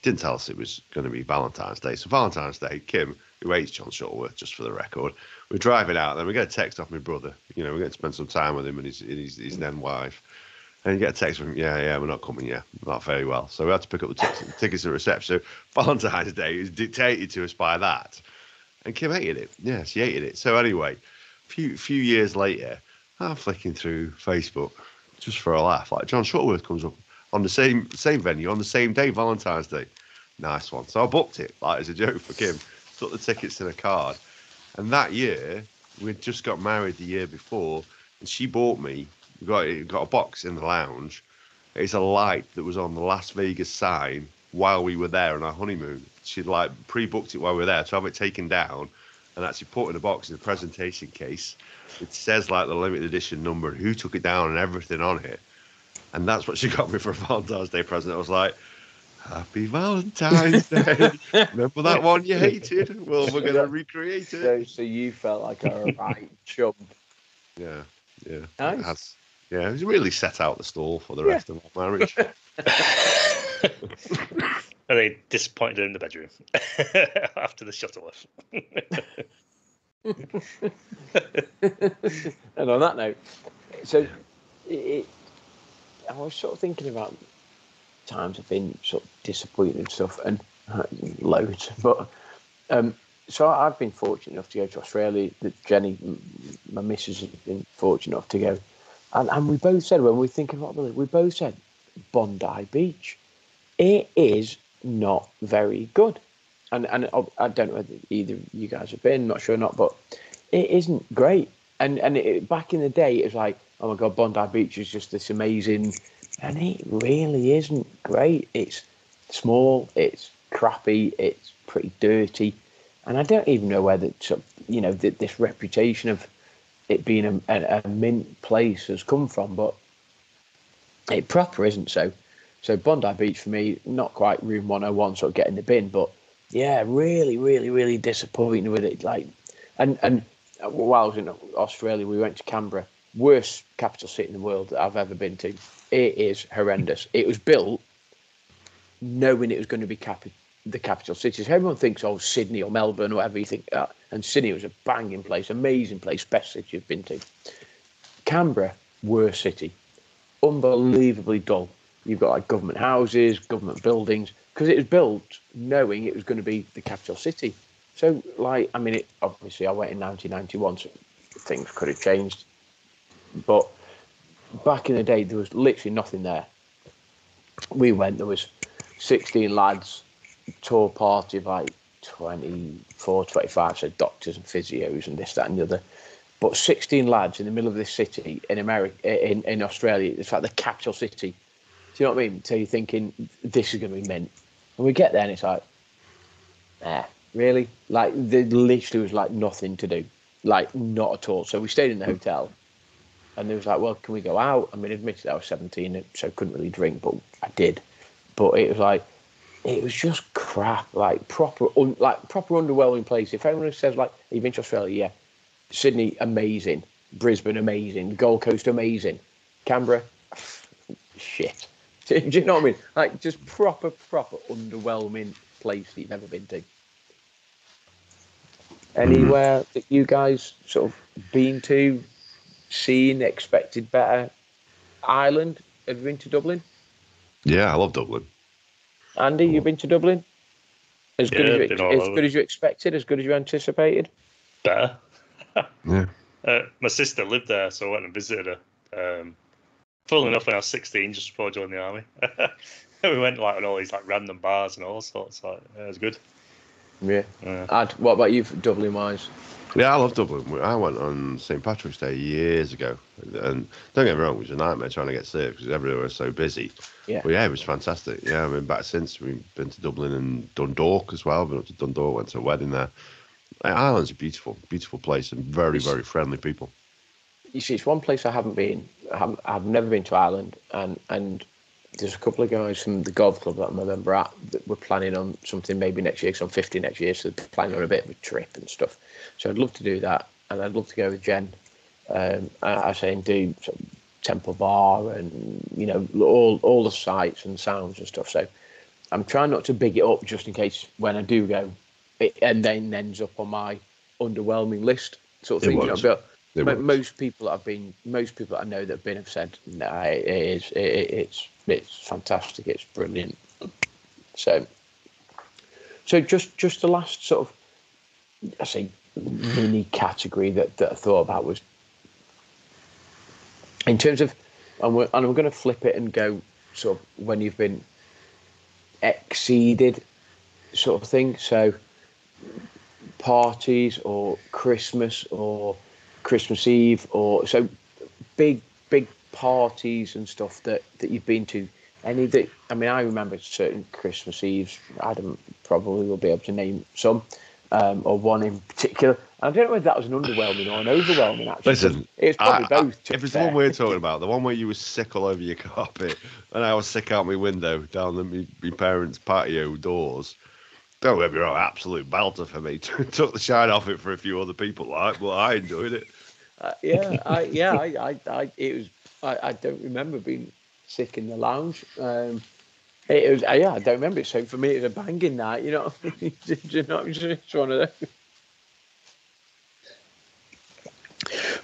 Didn't tell us it was going to be Valentine's Day. So Valentine's Day, Kim, who hates John Shuttleworth, just for the record, we're driving out, and then we get a text off my brother. We're going to spend some time with him and his then wife. And you get a text from him, yeah, we're not coming, not very well. So we had to pick up the tickets at reception. So Valentine's Day is dictated to us by that. And Kim hated it. Yeah, she hated it. So anyway, a few years later, I'm flicking through Facebook just for a laugh. Like John Shuttleworth comes up on the same venue on the same day, Valentine's Day. Nice one. So I booked it, as a joke for Kim. Took the tickets in a card. And that year, we'd just got married the year before, and she bought me, we got a box in the lounge. It's a light that was on the Las Vegas sign while we were there on our honeymoon. She'd pre-booked it while we were there to have it taken down and actually put in a box in a presentation case. It says the limited edition number and who took it down and everything on it. And that's what she got me for a Valentine's Day present. I was like, Happy Valentine's Day. Remember that one you hated? Well, we're going to recreate it. So you felt like a right chump. Yeah. Nice. It was really set out the stall for the rest of our marriage. Are they disappointed in the bedroom after the Shuttleworth? And on that note, so I was sort of thinking about times I've been sort of disappointed and stuff, and loads. But so I've been fortunate enough to go to Australia. Jenny, my missus, has been fortunate enough to go, and we both said when we were thinking about it, we both said Bondi Beach. It is not very good, and I don't know whether either you guys have been. Not sure, not, but it isn't great. And back in the day, it was like, oh my God, Bondi Beach is just this amazing. And it really isn't great. It's small, it's crappy, it's pretty dirty. And I don't even know whether, this reputation of it being a mint place has come from, but it proper isn't so. So Bondi Beach for me, not quite room 101, sort of getting the bin, but yeah, really, really, really disappointed with it. And while I was in Australia, we went to Canberra, worst capital city in the world that I've ever been to. It is horrendous. It was built knowing it was going to be the capital city. So everyone thinks, Sydney or Melbourne or whatever you think. And Sydney was a banging place, amazing place, best city you've been to. Canberra, worst city. Unbelievably dull. You've got government houses, government buildings, because it was built knowing it was going to be the capital city. So, obviously I went in 1991, so things could have changed. But back in the day, there was literally nothing there. We went, there was 16 lads, tour party of 24, 25, so doctors and physios and this, that and the other. But 16 lads in the middle of this city in America, in Australia, it's like the capital city. Do you know what I mean? So you're thinking, this is going to be mint. And we get there and it's like, really? There literally was nothing to do. Not at all. So we stayed in the hotel. And they was like, well, can we go out? I mean, admittedly, I was 17, so I couldn't really drink, but I did. But it was just crap, proper underwhelming place. If anyone says, you've been to Australia, yeah. Sydney, amazing. Brisbane, amazing. Gold Coast, amazing. Canberra, shit. Do you know what I mean? Just proper underwhelming place that you've never been to. Anywhere that you guys sort of been to, seen, expected better? Ireland, have you been to Dublin? Yeah, I love Dublin. Andy, you've been to Dublin? As good as you expected, as good as you anticipated. Better. Yeah. My sister lived there, so I went and visited her. Funnily enough, when I was 16, just before I joined the army, we went like on all these like random bars and all sorts. Like, it was good. Yeah. What about you, Dublin wise? Yeah, I love Dublin. I went on St. Patrick's Day years ago, and don't get me wrong, it was a nightmare trying to get safe because everywhere was so busy. Yeah. But yeah, it was fantastic. Yeah, I've been back since. We've been to Dublin and Dundalk as well. Been up to Dundalk, went to a wedding there. Ireland's a beautiful, beautiful place and very, very friendly people. You see, it's one place I haven't been. I've never been to Ireland, and there's a couple of guys from the golf club that I'm a member at that we're planning on something maybe next year, because I'm 50 next year, so they're planning on a bit of a trip and stuff. So I'd love to do that, and I'd love to go with Jen. I say and do sort of Temple Bar and all the sights and sounds and stuff. So I'm trying not to big it up just in case when I do go, it and then ends up on my underwhelming list sort of thing. But most people that I know that have been have said, no, it's fantastic, it's brilliant. So just the last sort of, I say, mini category that I thought about was in terms of, and I'm going to flip it and go sort of when you've been exceeded sort of thing. So parties or Christmas or Christmas Eve, or so big parties and stuff that you've been to. Any that, I mean, I remember certain Christmas Eves. Probably will be able to name some, or one in particular. I don't know whether that was an underwhelming or an overwhelming. Actually, listen, it's probably both. If it's the one we're talking about, the one where you were sick all over your carpet, and I was sick out my window down my parents' patio doors. Don't get me wrong, absolute belter for me. Took the shine off it for a few other people, but I enjoyed it. I don't remember being sick in the lounge. It was, I don't remember it. So for me, it was a banging night. You know, it's one of those.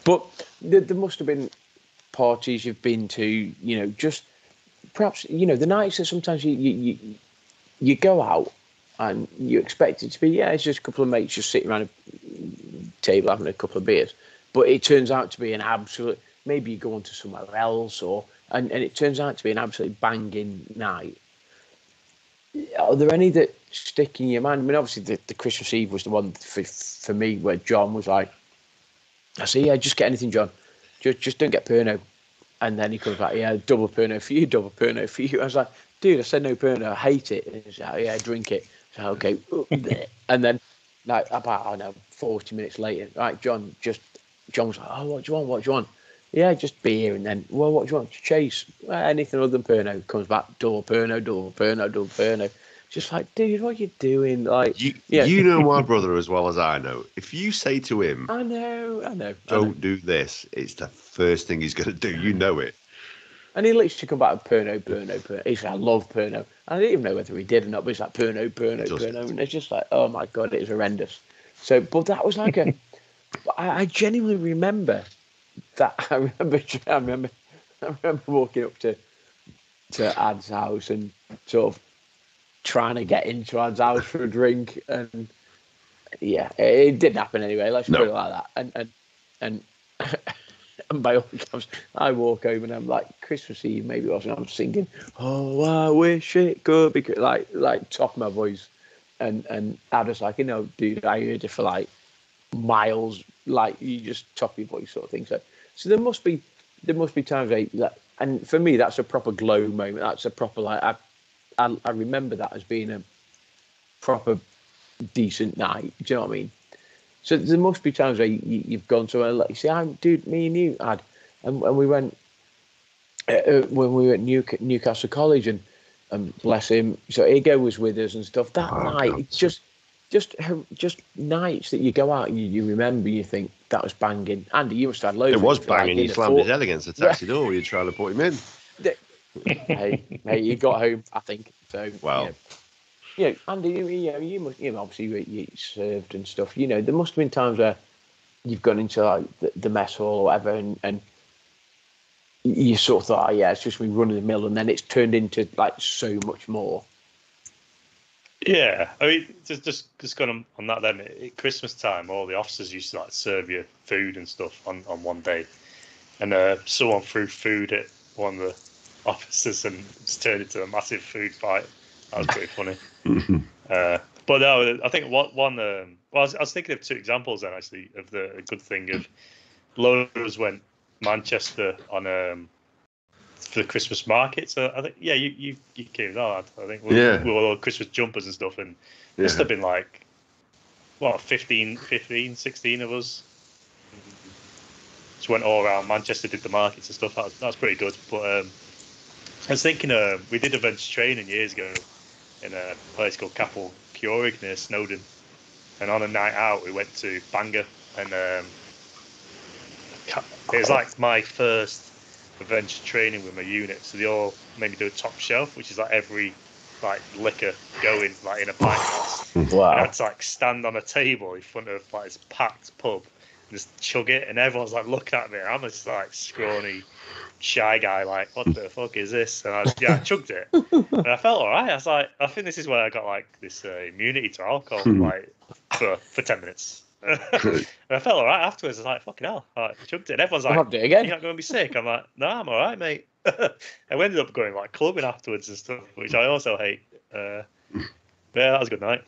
But there must have been parties you've been to. Just perhaps the nights that sometimes you go out and you expect it to be it's just a couple of mates just sitting around a table having a couple of beers, but it turns out to be an absolute. Maybe you go on to somewhere else, and it turns out to be an absolutely banging night. Are there any that stick in your mind? I mean, obviously the Christmas Eve was the one for me where John was like, I say, just get anything, John. Just don't get Pernod. And then he comes back, double Pernod for you, double Pernod for you. I was like, dude, I said no Pernod, I hate it. And he's like, drink it. So, okay. And then, like, about, 40 minutes later, right, John was like, what do you want? Yeah, just beer. And then, well, what do you want to chase? Anything other than Pernod. Comes back, double Pernod. Just like, dude, what are you doing? Like, you know my brother as well as I know. If you say to him, I know, don't do this, it's the first thing he's going to do. You know it. And he literally come back with Pernod. He said, I love Pernod. I didn't even know whether he did or not, but it's like Pernod. And it's just like, oh my God, it was horrendous. So, but that was like I genuinely remember that. I remember walking up to Ad's house and sort of trying to get into Ad's house for a drink, and it didn't happen anyway. Let's put it like that. And by all accounts, I walk home and I'm like, Christmas Eve, maybe it wasn't. I'm singing, "Oh, I wish it could be," like top of my voice, and Ad was like, dude, I heard it for like miles, like you just top your voice sort of thing. So there must be times and for me that's a proper glow moment. That's a proper I remember that as being a proper decent night. Do you know what I mean? So there must be times where you've gone somewhere like, you say, dude, me and you had, and we went when we were at Newcastle College, and bless him, so Ego was with us and stuff. That night, it's just nights that you go out and you remember, you think that was banging. Andy, you must have had loads. It was banging. You slammed his head against the taxi door when you were trying to put him in. hey, you got home, I think. So wow. Andy, you must, obviously you served and stuff. There must have been times where you've gone into like the mess hall or whatever, and you sort of thought, it's just me running the mill, and then it's turned into like so much more. Yeah, I mean, just going on that then. At Christmas time, all the officers used to like serve you food and stuff on one day, and someone threw food at one of the officers and just turned it into a massive food fight. That was pretty funny. But no, I think one. Well, I was thinking of two examples then actually of the good thing of loads went Manchester on for the Christmas market. So I think you came on. I think we were all Christmas jumpers and stuff, and must have been like 15, 16 of us. Just went all around Manchester, did the markets and stuff. That was pretty good. But I was thinking we did events training years ago in a place called Capel Curig near Snowdon, and on a night out we went to Bangor, and it was like my first adventure training with my unit. So they all made me do a top shelf, which is like every like liquor going like in a pint glass. Wow! And I had to like stand on a table in front of like this packed pub and just chug it, and everyone's like looking at me. And I'm just like scrawny, shy guy, like what the fuck is this? And I chugged it, and I felt alright. I was like, I think this is where I got like this immunity to alcohol, like for 10 minutes. And I felt alright afterwards. I was like, fucking hell, I chugged it. And everyone's like, I'll do it again. You're not going to be sick? I'm like, no, I'm alright, mate. I ended up going like clubbing afterwards and stuff, which I also hate. Yeah, that was a good night.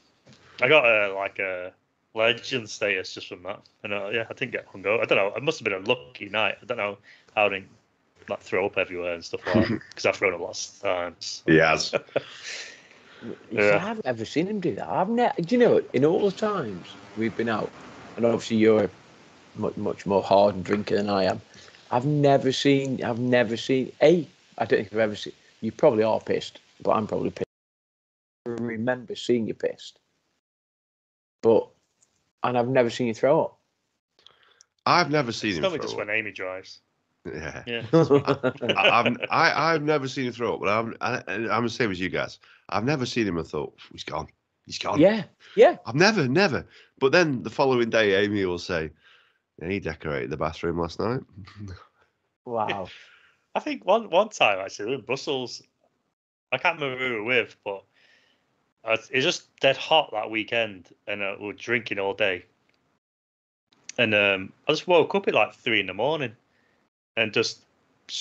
I got like a legend status just from that, and I didn't get hungover. I don't know. It must have been a lucky night. I don't know how I didn't like throw up everywhere and stuff like that because I've thrown up lots of times. He has. I've never seen him do that. I've never. Do you know? In all the times we've been out, and obviously you're much more hardened drinker than I am. I've never seen. I don't think I've ever seen. You probably are pissed, but I'm probably pissed. I remember seeing you pissed, and I've never seen you throw up. I've never seen him throw just up. When Amy drives. Yeah. I've never seen him throw up, but I'm the same as you guys. I've never seen him and thought he's gone. Yeah. I've never. But then the following day, Amy will say, he decorated the bathroom last night. Wow. I think one time actually in Brussels, I can't remember who we were with, but it was just dead hot that weekend, and we were drinking all day. And I just woke up at like 3 a.m. and just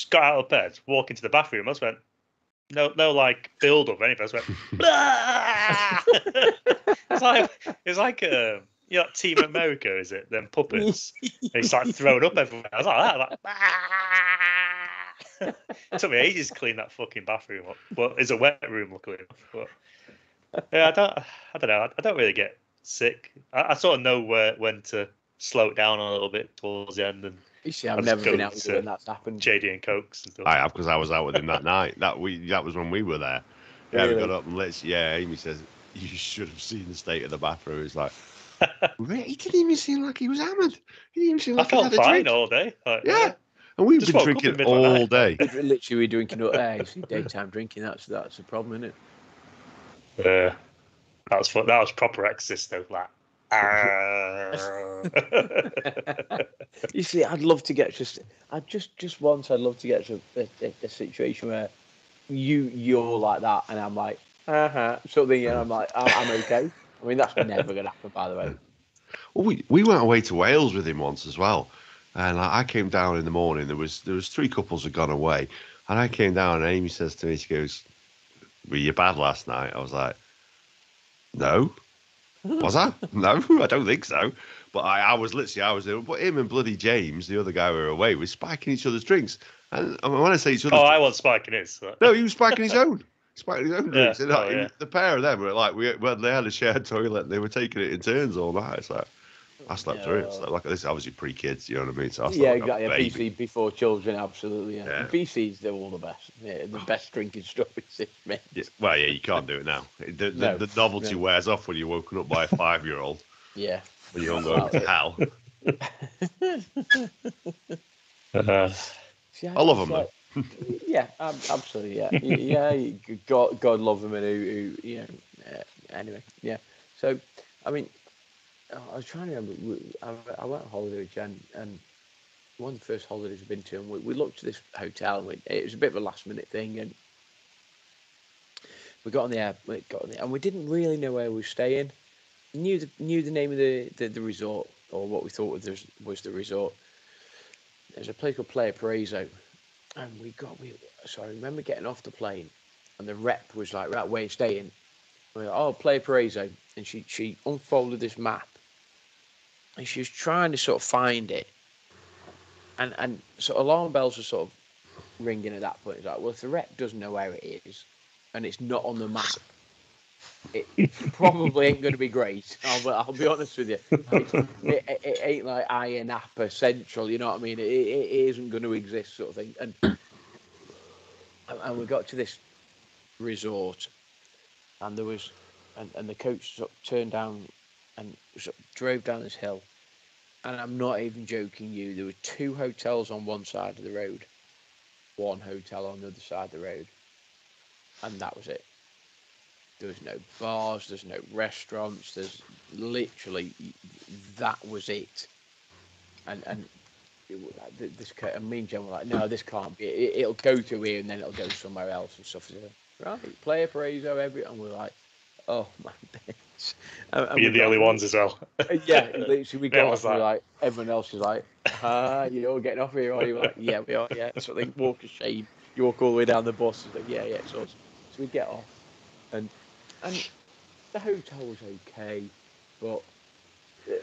got out of bed, walked into the bathroom. I just went, no, like build up or anything. I just went, it's like Team America, is it? Them puppets. And it's like throwing up everywhere. I was like that. It took me ages to clean that fucking bathroom up. But it's a wet room, luckily enough. But yeah, I don't know. I don't really get sick. I sort of know when to slow it down a little bit towards the end. And you see, I've never been out with you when that's happened. JD and Cokes and stuff. I have, because I was out with him that night. That was when we were there. Yeah, really? We got up and Amy says, you should have seen the state of the bathroom. It's like, he didn't even seem like he was hammered. He didn't even seem like I felt fine all day. Like, yeah. And we've been drinking all day. Literally drinking all day. Daytime drinking, that's a problem, isn't it? That was proper exorcist though, like. You see, I'd love to get just once. I'd love to get to a situation where you're like that, and I'm like, something, and I'm like, I'm okay. I mean, that's never gonna happen, by the way. Well, we went away to Wales with him once as well, and I came down in the morning. There was 3 couples had gone away, and I came down, and Amy says to me, she goes, "Were you bad last night?" I was like, "No." Was I? No, I don't think so. But I was there. But him and bloody James, the other guy we were away, was spiking each other's drinks. And when I say each other's I wasn't spiking his. No, he was spiking his own. Drinks. And, the pair of them were like, they had a shared toilet and they were taking it in turns all night. It's like, I slept through it. So like, this is obviously pre-kids, you know what I mean? So I exactly. BC before children, absolutely. Yeah. BC's, they're all the best. Yeah, the best drinking strawberries. Yeah, well, you can't do it now. The novelty wears off when you're woken up by a 5-year-old. Yeah. When you're hungover to hell. I love them though. Yeah, absolutely. Yeah, God love them, and who anyway, yeah. So, I mean, I was trying to remember. I went on holiday with Jen, and one of the first holidays we've been to, and we looked at this hotel, and it was a bit of a last minute thing, and We got on the air, and we didn't really know where we were staying. Knew the name of the resort, or what we thought was the resort. There's a place called Playa Paraiso, and so I remember getting off the plane, and the rep was like, right, where you staying? We were like, oh, Playa Paraiso, and she unfolded this map, and she was trying to sort of find it, and so alarm bells were sort of ringing at that point. It's like, well, if the rep doesn't know where it is, and it's not on the map, it probably ain't going to be great. I'll be honest with you. It ain't like Iron Apple Central, you know what I mean? It isn't going to exist, sort of thing. And we got to this resort, and there was, and the coach sort of turned down and sort of drove down this hill. And I'm not even joking you. There were 2 hotels on one side of the road, 1 hotel on the other side of the road, and that was it. There's no bars, there's no restaurants, there's literally, that was it. And me and Jen were like, no, this can't be it. It'll go to here and then it'll go somewhere else and stuff. Right, Playa Paraiso, and we're like, oh my days. You're the only ones as well. Yeah, literally we got off and like, everyone else is like, you're getting off here, are you? Like, yeah, we are, yeah. So they walk of shame. You walk all the way down the bus. It's like, yeah, it's us. So we get off. And the hotel was okay, but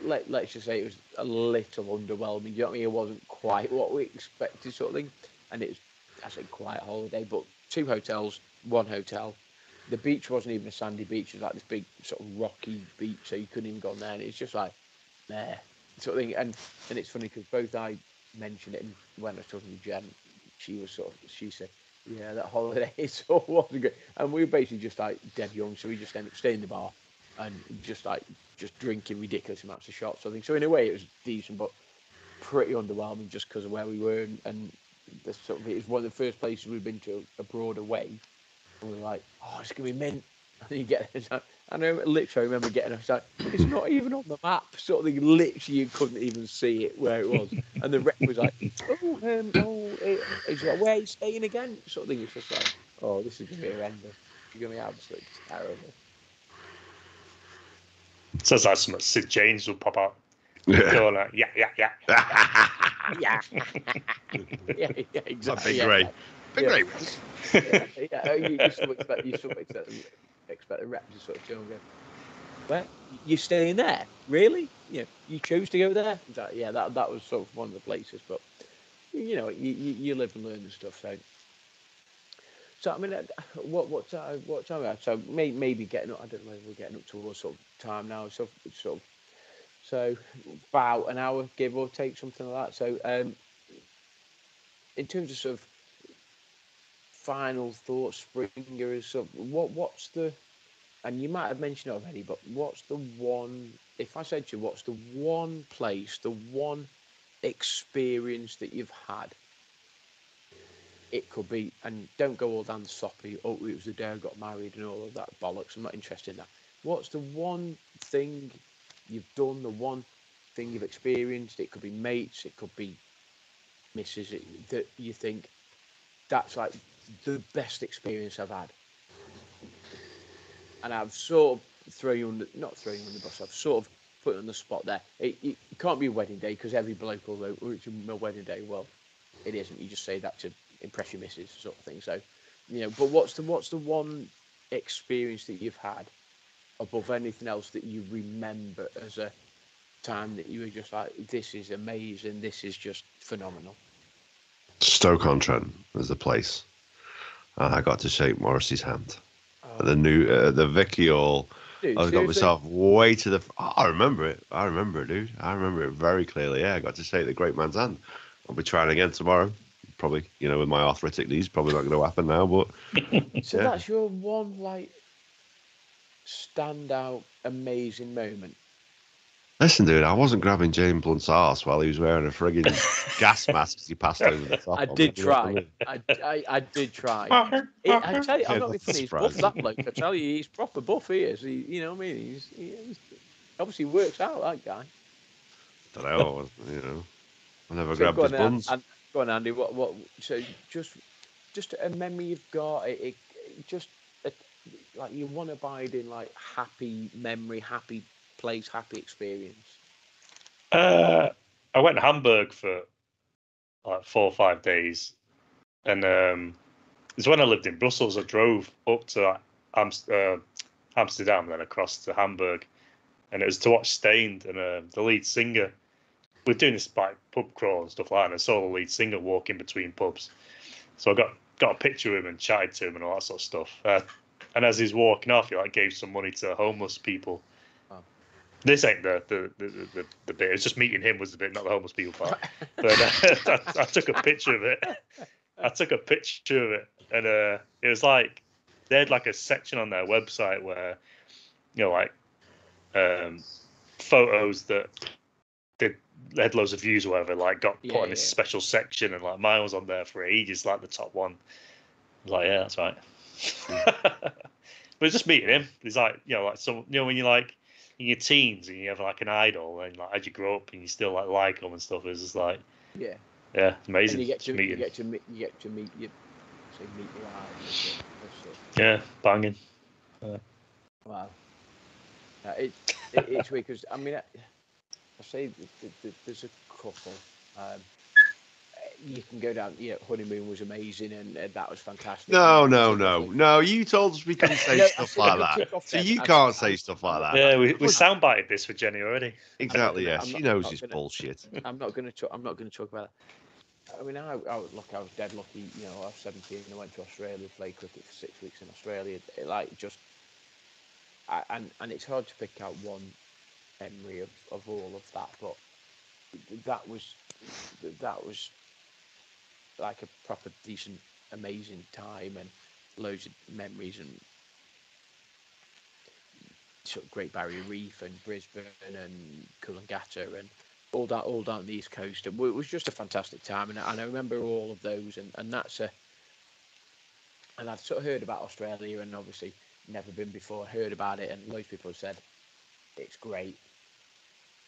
let's just say it was a little underwhelming. You know what I mean? It wasn't quite what we expected, sort of thing. And it was, I said, quite a holiday, but 2 hotels, 1 hotel. The beach wasn't even a sandy beach. It was like this big sort of rocky beach, so you couldn't even go on there. And it's just like, sort of thing. And it's funny because both I mentioned it, and when I was talking to Jen, she said, yeah, that holiday sort of wasn't good. And we were basically just like dead young, so we just ended up staying in the bar and just drinking ridiculous amounts of shots. I think so. In a way, it was decent, but pretty underwhelming just because of where we were, and the sort of, it was one of the first places we've been to abroad away. And we were like, oh, it's gonna be mint. And then you get there, I remember getting there, it's like, it's not even on the map, sort of thing. Literally, you couldn't even see it where it was. And the rep was like, it's like, where are you staying again? Sort of thing. It's just like, oh, this is gonna be horrendous. It's gonna be absolutely terrible. Sounds like some Sid James will pop out. Going like, yeah. Yeah, exactly. Big Ray. Yeah, you sort of expect the rep to sort of chill and go, well, you're staying there? Really? You chose to go there? Yeah, that was sort of one of the places, but you live and learn and stuff. So I mean, what time? So maybe getting up. I don't know whether we're getting up towards sort of time now. So about an hour, give or take, something like that. So in terms of sort of final thoughts, Springer, is sort of, what's the, and you might have mentioned it already, but what's the one, if I said to you, what's the one place, the one experience that you've had? It could be, and don't go all down the soppy, oh, it was the day I got married and all of that bollocks. I'm not interested in that. What's the one thing you've done, the one thing you've experienced? It could be mates, it could be misses, that you think, that's like the best experience I've had. And I've sort of not throwing you on the bus, I've sort of put it on the spot there. It can't be a wedding day, because every bloke will go, oh, it's my wedding day. Well, it isn't. You just say that to impress your missus, sort of thing. So, but what's the one experience that you've had above anything else that you remember as a time that you were just like, this is amazing, this is just phenomenal? Stoke-on-Trent was the place. I got to shake Morrissey's hand. The new, the Vicky Hall. Dude, I got myself way to the. I remember it, dude. I remember it very clearly. Yeah, I got to shake the great man's hand. I'll be trying again tomorrow. Probably, with my arthritic knees, probably not going to happen now. But so that's your one like standout, amazing moment. Listen, dude, I wasn't grabbing James Blunt's arse while he was wearing a frigging gas mask as he passed over the top. I did try. I did try. I tell you, I'm not being funny. He's buff, that bloke. I tell you, he's proper buff. He is. You know what I mean? He's obviously works out, that guy. I don't know. I never grabbed his buns. Go on, Andy. What? So just a memory you've got. Just like you want to abide in like happy memory, happy place, happy experience? I went to Hamburg for like 4 or 5 days, and it's when I lived in Brussels. I drove up to Amsterdam, then across to Hamburg, and it was to watch Stained, and the lead singer. We're doing this like pub crawl and stuff like that, and I saw the lead singer walking between pubs. So I got a picture of him and chatted to him and all that sort of stuff. And as he's walking off, he like gave some money to homeless people. Oh. This ain't the bit. It's just meeting him was the bit, not the homeless people part. But I took a picture of it. And it was like they had like a section on their website where, you know, like photos that they had loads of views or whatever, like got put in this special section, and like mine was on there for ages, like the top one. I was like, yeah, that's right. But just meeting him, he's like, you know, like some, you know, when you're like in your teens and you have like an idol, and like as you grow up and you still like them and stuff, it's just like, yeah, amazing. And you get to meet your lives. Yeah, banging. Wow. It's weird because I mean, I say there's a couple. You can go down. You know, honeymoon was amazing, and that was fantastic. No. You told us we couldn't say stuff like that, so you can't say stuff like that. Yeah, we soundbited this for Jenny already. Exactly. Yeah, she knows it's bullshit. I'm not going to talk about it. I mean, I was dead lucky. You know, I was 17 and I went to Australia, played cricket for 6 weeks in Australia. And it's hard to pick out one memory of all of that, but that was like a proper decent, amazing time, and loads of memories, and sort of Great Barrier Reef and Brisbane and Coolangatta and all down the East Coast. It was just a fantastic time, and I remember all of those, and that's and I'd sort of heard about Australia, and obviously never been before, heard about it, and loads of people have said it's great,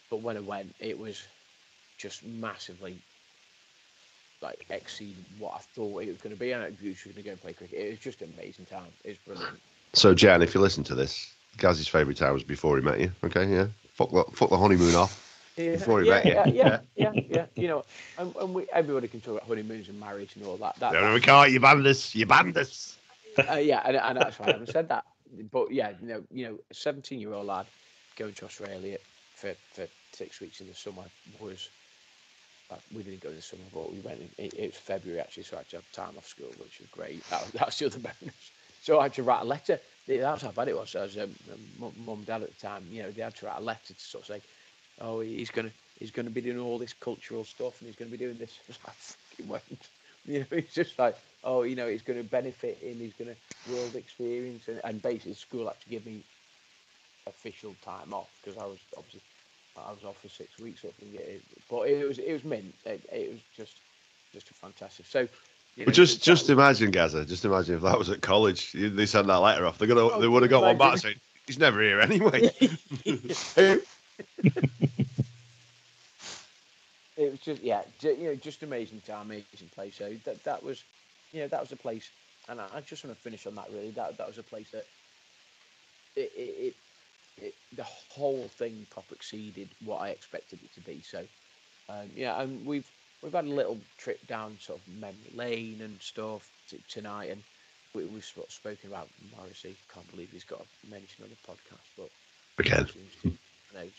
but when I went, it was just massively like exceeded what I thought it was going to be, and I was going to go and play cricket. It was just an amazing time. It's brilliant. So, Jan, if you listen to this, Gaz's favourite time was before he met you. Okay, yeah. Fuck the honeymoon off. Yeah, before he met you. Yeah. You know, and everybody can talk about honeymoons and marriage and all that. No, we can't. You banned us. And that's why I haven't said that. But yeah, you know, a 17-year-old lad going to Australia for 6 weeks in the summer was. We didn't go in the summer, but we went. It was February actually, so I actually had time off school, which was great. That's the other bonus. So I had to write a letter. That's how bad it was. I was mum and dad at the time. You know, they had to write a letter to sort of say, "Oh, he's gonna be doing all this cultural stuff, and he's gonna be doing this." I fucking went. You know, it's just like, oh, you know, it's going to benefit him. He's going to world experience, and basically, school had to give me official time off because I was off for 6 weeks. But it was mint. It was just a fantastic. So, you know, just imagine, Gaza. Just imagine if that was at college. They sent that letter off. They would have got one back saying he's never here anyway. It was just just amazing time, amazing place. So that was, that was a place, and I just want to finish on that. Really, that was a place that it the whole thing proper exceeded what I expected it to be. So, and we've had a little trip down sort of memory lane and stuff tonight, and we've sort of spoken about Morrissey. Can't believe he's got a mention on the podcast, but again,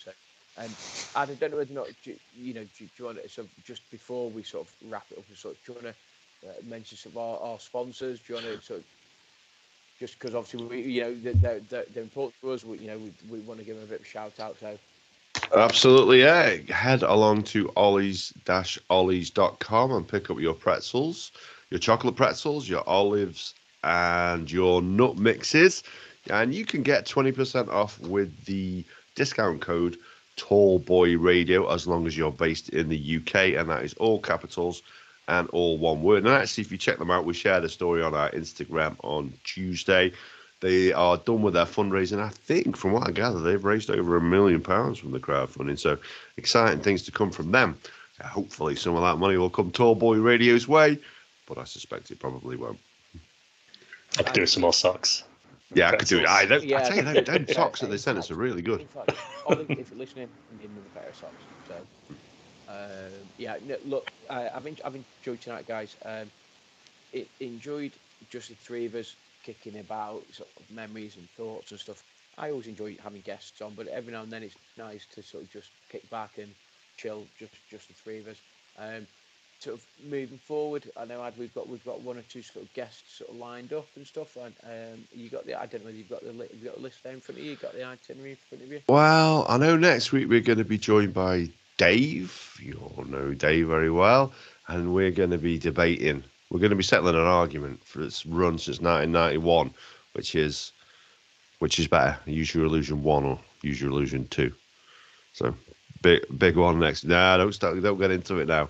so. And I don't know whether or not, do you want to, so just before we sort of wrap it up, do you want to mention some of our sponsors? Do you want to sort of, just because obviously they're important to us, we want to give them a bit of a shout out. So absolutely, yeah. Head along to ollies-ollies.com and pick up your pretzels, your chocolate pretzels, your olives, and your nut mixes, and you can get 20% off with the discount code Tall Boy Radio, as long as you're based in the UK, and that is all capitals and all one word. And actually, if you check them out, we shared a story on our Instagram on Tuesday. They are done with their fundraising. I think, from what I gather, they've raised over £1 million from the crowdfunding. So exciting things to come from them. Hopefully, some of that money will come Tall Boy Radio's way, but I suspect it probably won't. I could do with some more socks. Yeah, I could do it. I tell you, them Yeah, socks that they sent us are really good. In fact, Ollie, if you're listening, I need another pair of socks. So, yeah, no, look, I've enjoyed tonight, guys. Enjoyed just the three of us kicking about sort of memories and thoughts and stuff. I always enjoy having guests on, but every now and then it's nice to sort of just kick back and chill, just the three of us. Sort of moving forward, I know we've got one or two sort of guests sort of lined up and stuff. And you got I don't know whether you've got the list there in front of you. You got the itinerary in front of you. Well, I know next week we're going to be joined by Dave. You all know Dave very well, and we're going to be debating. We're going to be settling an argument for its run since 1991, which is better, Use Your Illusion 1 or Use Your Illusion 2. So big one next. Nah, don't get into it now.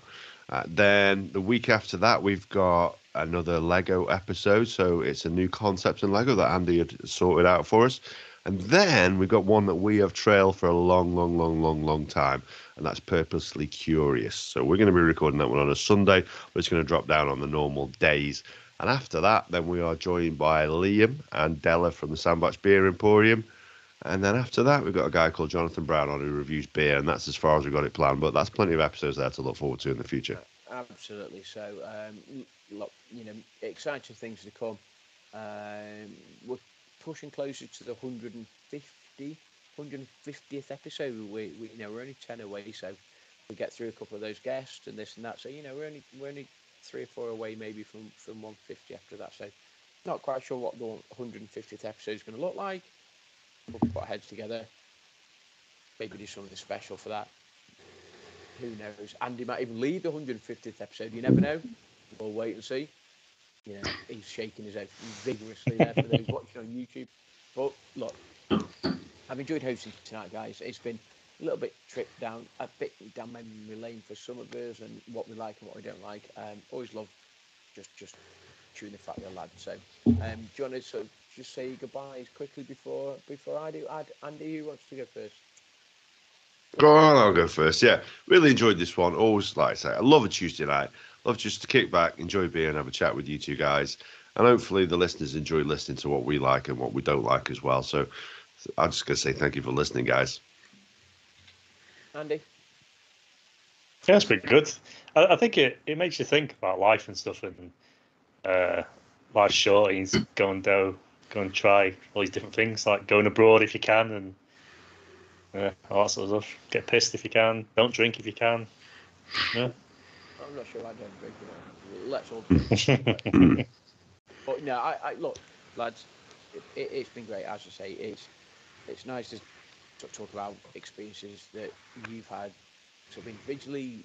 Then the week after that, we've got another Lego episode. So it's a new concept in Lego that Andy had sorted out for us. And then we've got one that we have trailed for a long time, and that's Purposely Curious. So we're going to be recording that one on a Sunday, but it's going to drop down on the normal days. And after that, then we are joined by Liam and Della from the Sandbach Beer Emporium. And then after that, we've got a guy called Jonathan Brown on who reviews beer, and that's as far as we've got it planned. But that's plenty of episodes there to look forward to in the future. Absolutely. So, look, exciting things to come. We're pushing closer to the 150th episode. We're only 10 away, so we get through a couple of those guests and this and that. So, we're only 3 or 4 away maybe from 150 after that. So, not quite sure what the 150th episode is going to look like. We'll put our heads together. Maybe do something special for that. Who knows? Andy might even lead the 150th episode. You never know. We'll wait and see. He's shaking his head vigorously there for those watching on YouTube. But look, I've enjoyed hosting tonight, guys. It's been a little bit down memory lane for some of us and what we like and what we don't like. Always love just chewing the fat with the lads. So, do you want to sort of just say goodbyes quickly before I do? Andy, who wants to go first? Go on, I'll go first. Yeah, really enjoyed this one. Always, like I say, I love a Tuesday night. Love just to kick back, enjoy beer, and have a chat with you two guys. And hopefully the listeners enjoy listening to what we like and what we don't like as well. So I'm just going to say thank you for listening, guys. Andy? Yeah, it's been good. I think it makes you think about life and stuff, and life's short. You go and try all these different things, like going abroad if you can, and all that sort of stuff. Get pissed if you can. Don't drink if you can. Yeah. I'm not sure I don't drink. Let's all drink. But no, I look, lads. It's been great. As I say, it's nice to talk about experiences that you've had sort of individually.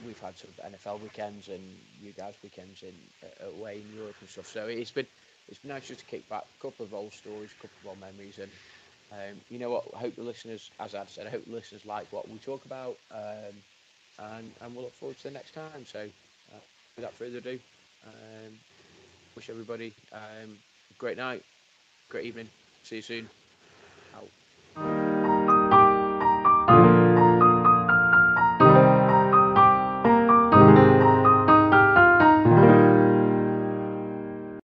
We've had sort of NFL weekends and you guys weekends away in Europe and stuff. So it's been nice just to kick back, a couple of old stories, a couple of old memories, and you know what? I hope the listeners, as I'd said, I hope the listeners like what we talk about, and we'll look forward to the next time. So without further ado, wish everybody a great night, great evening. See you soon.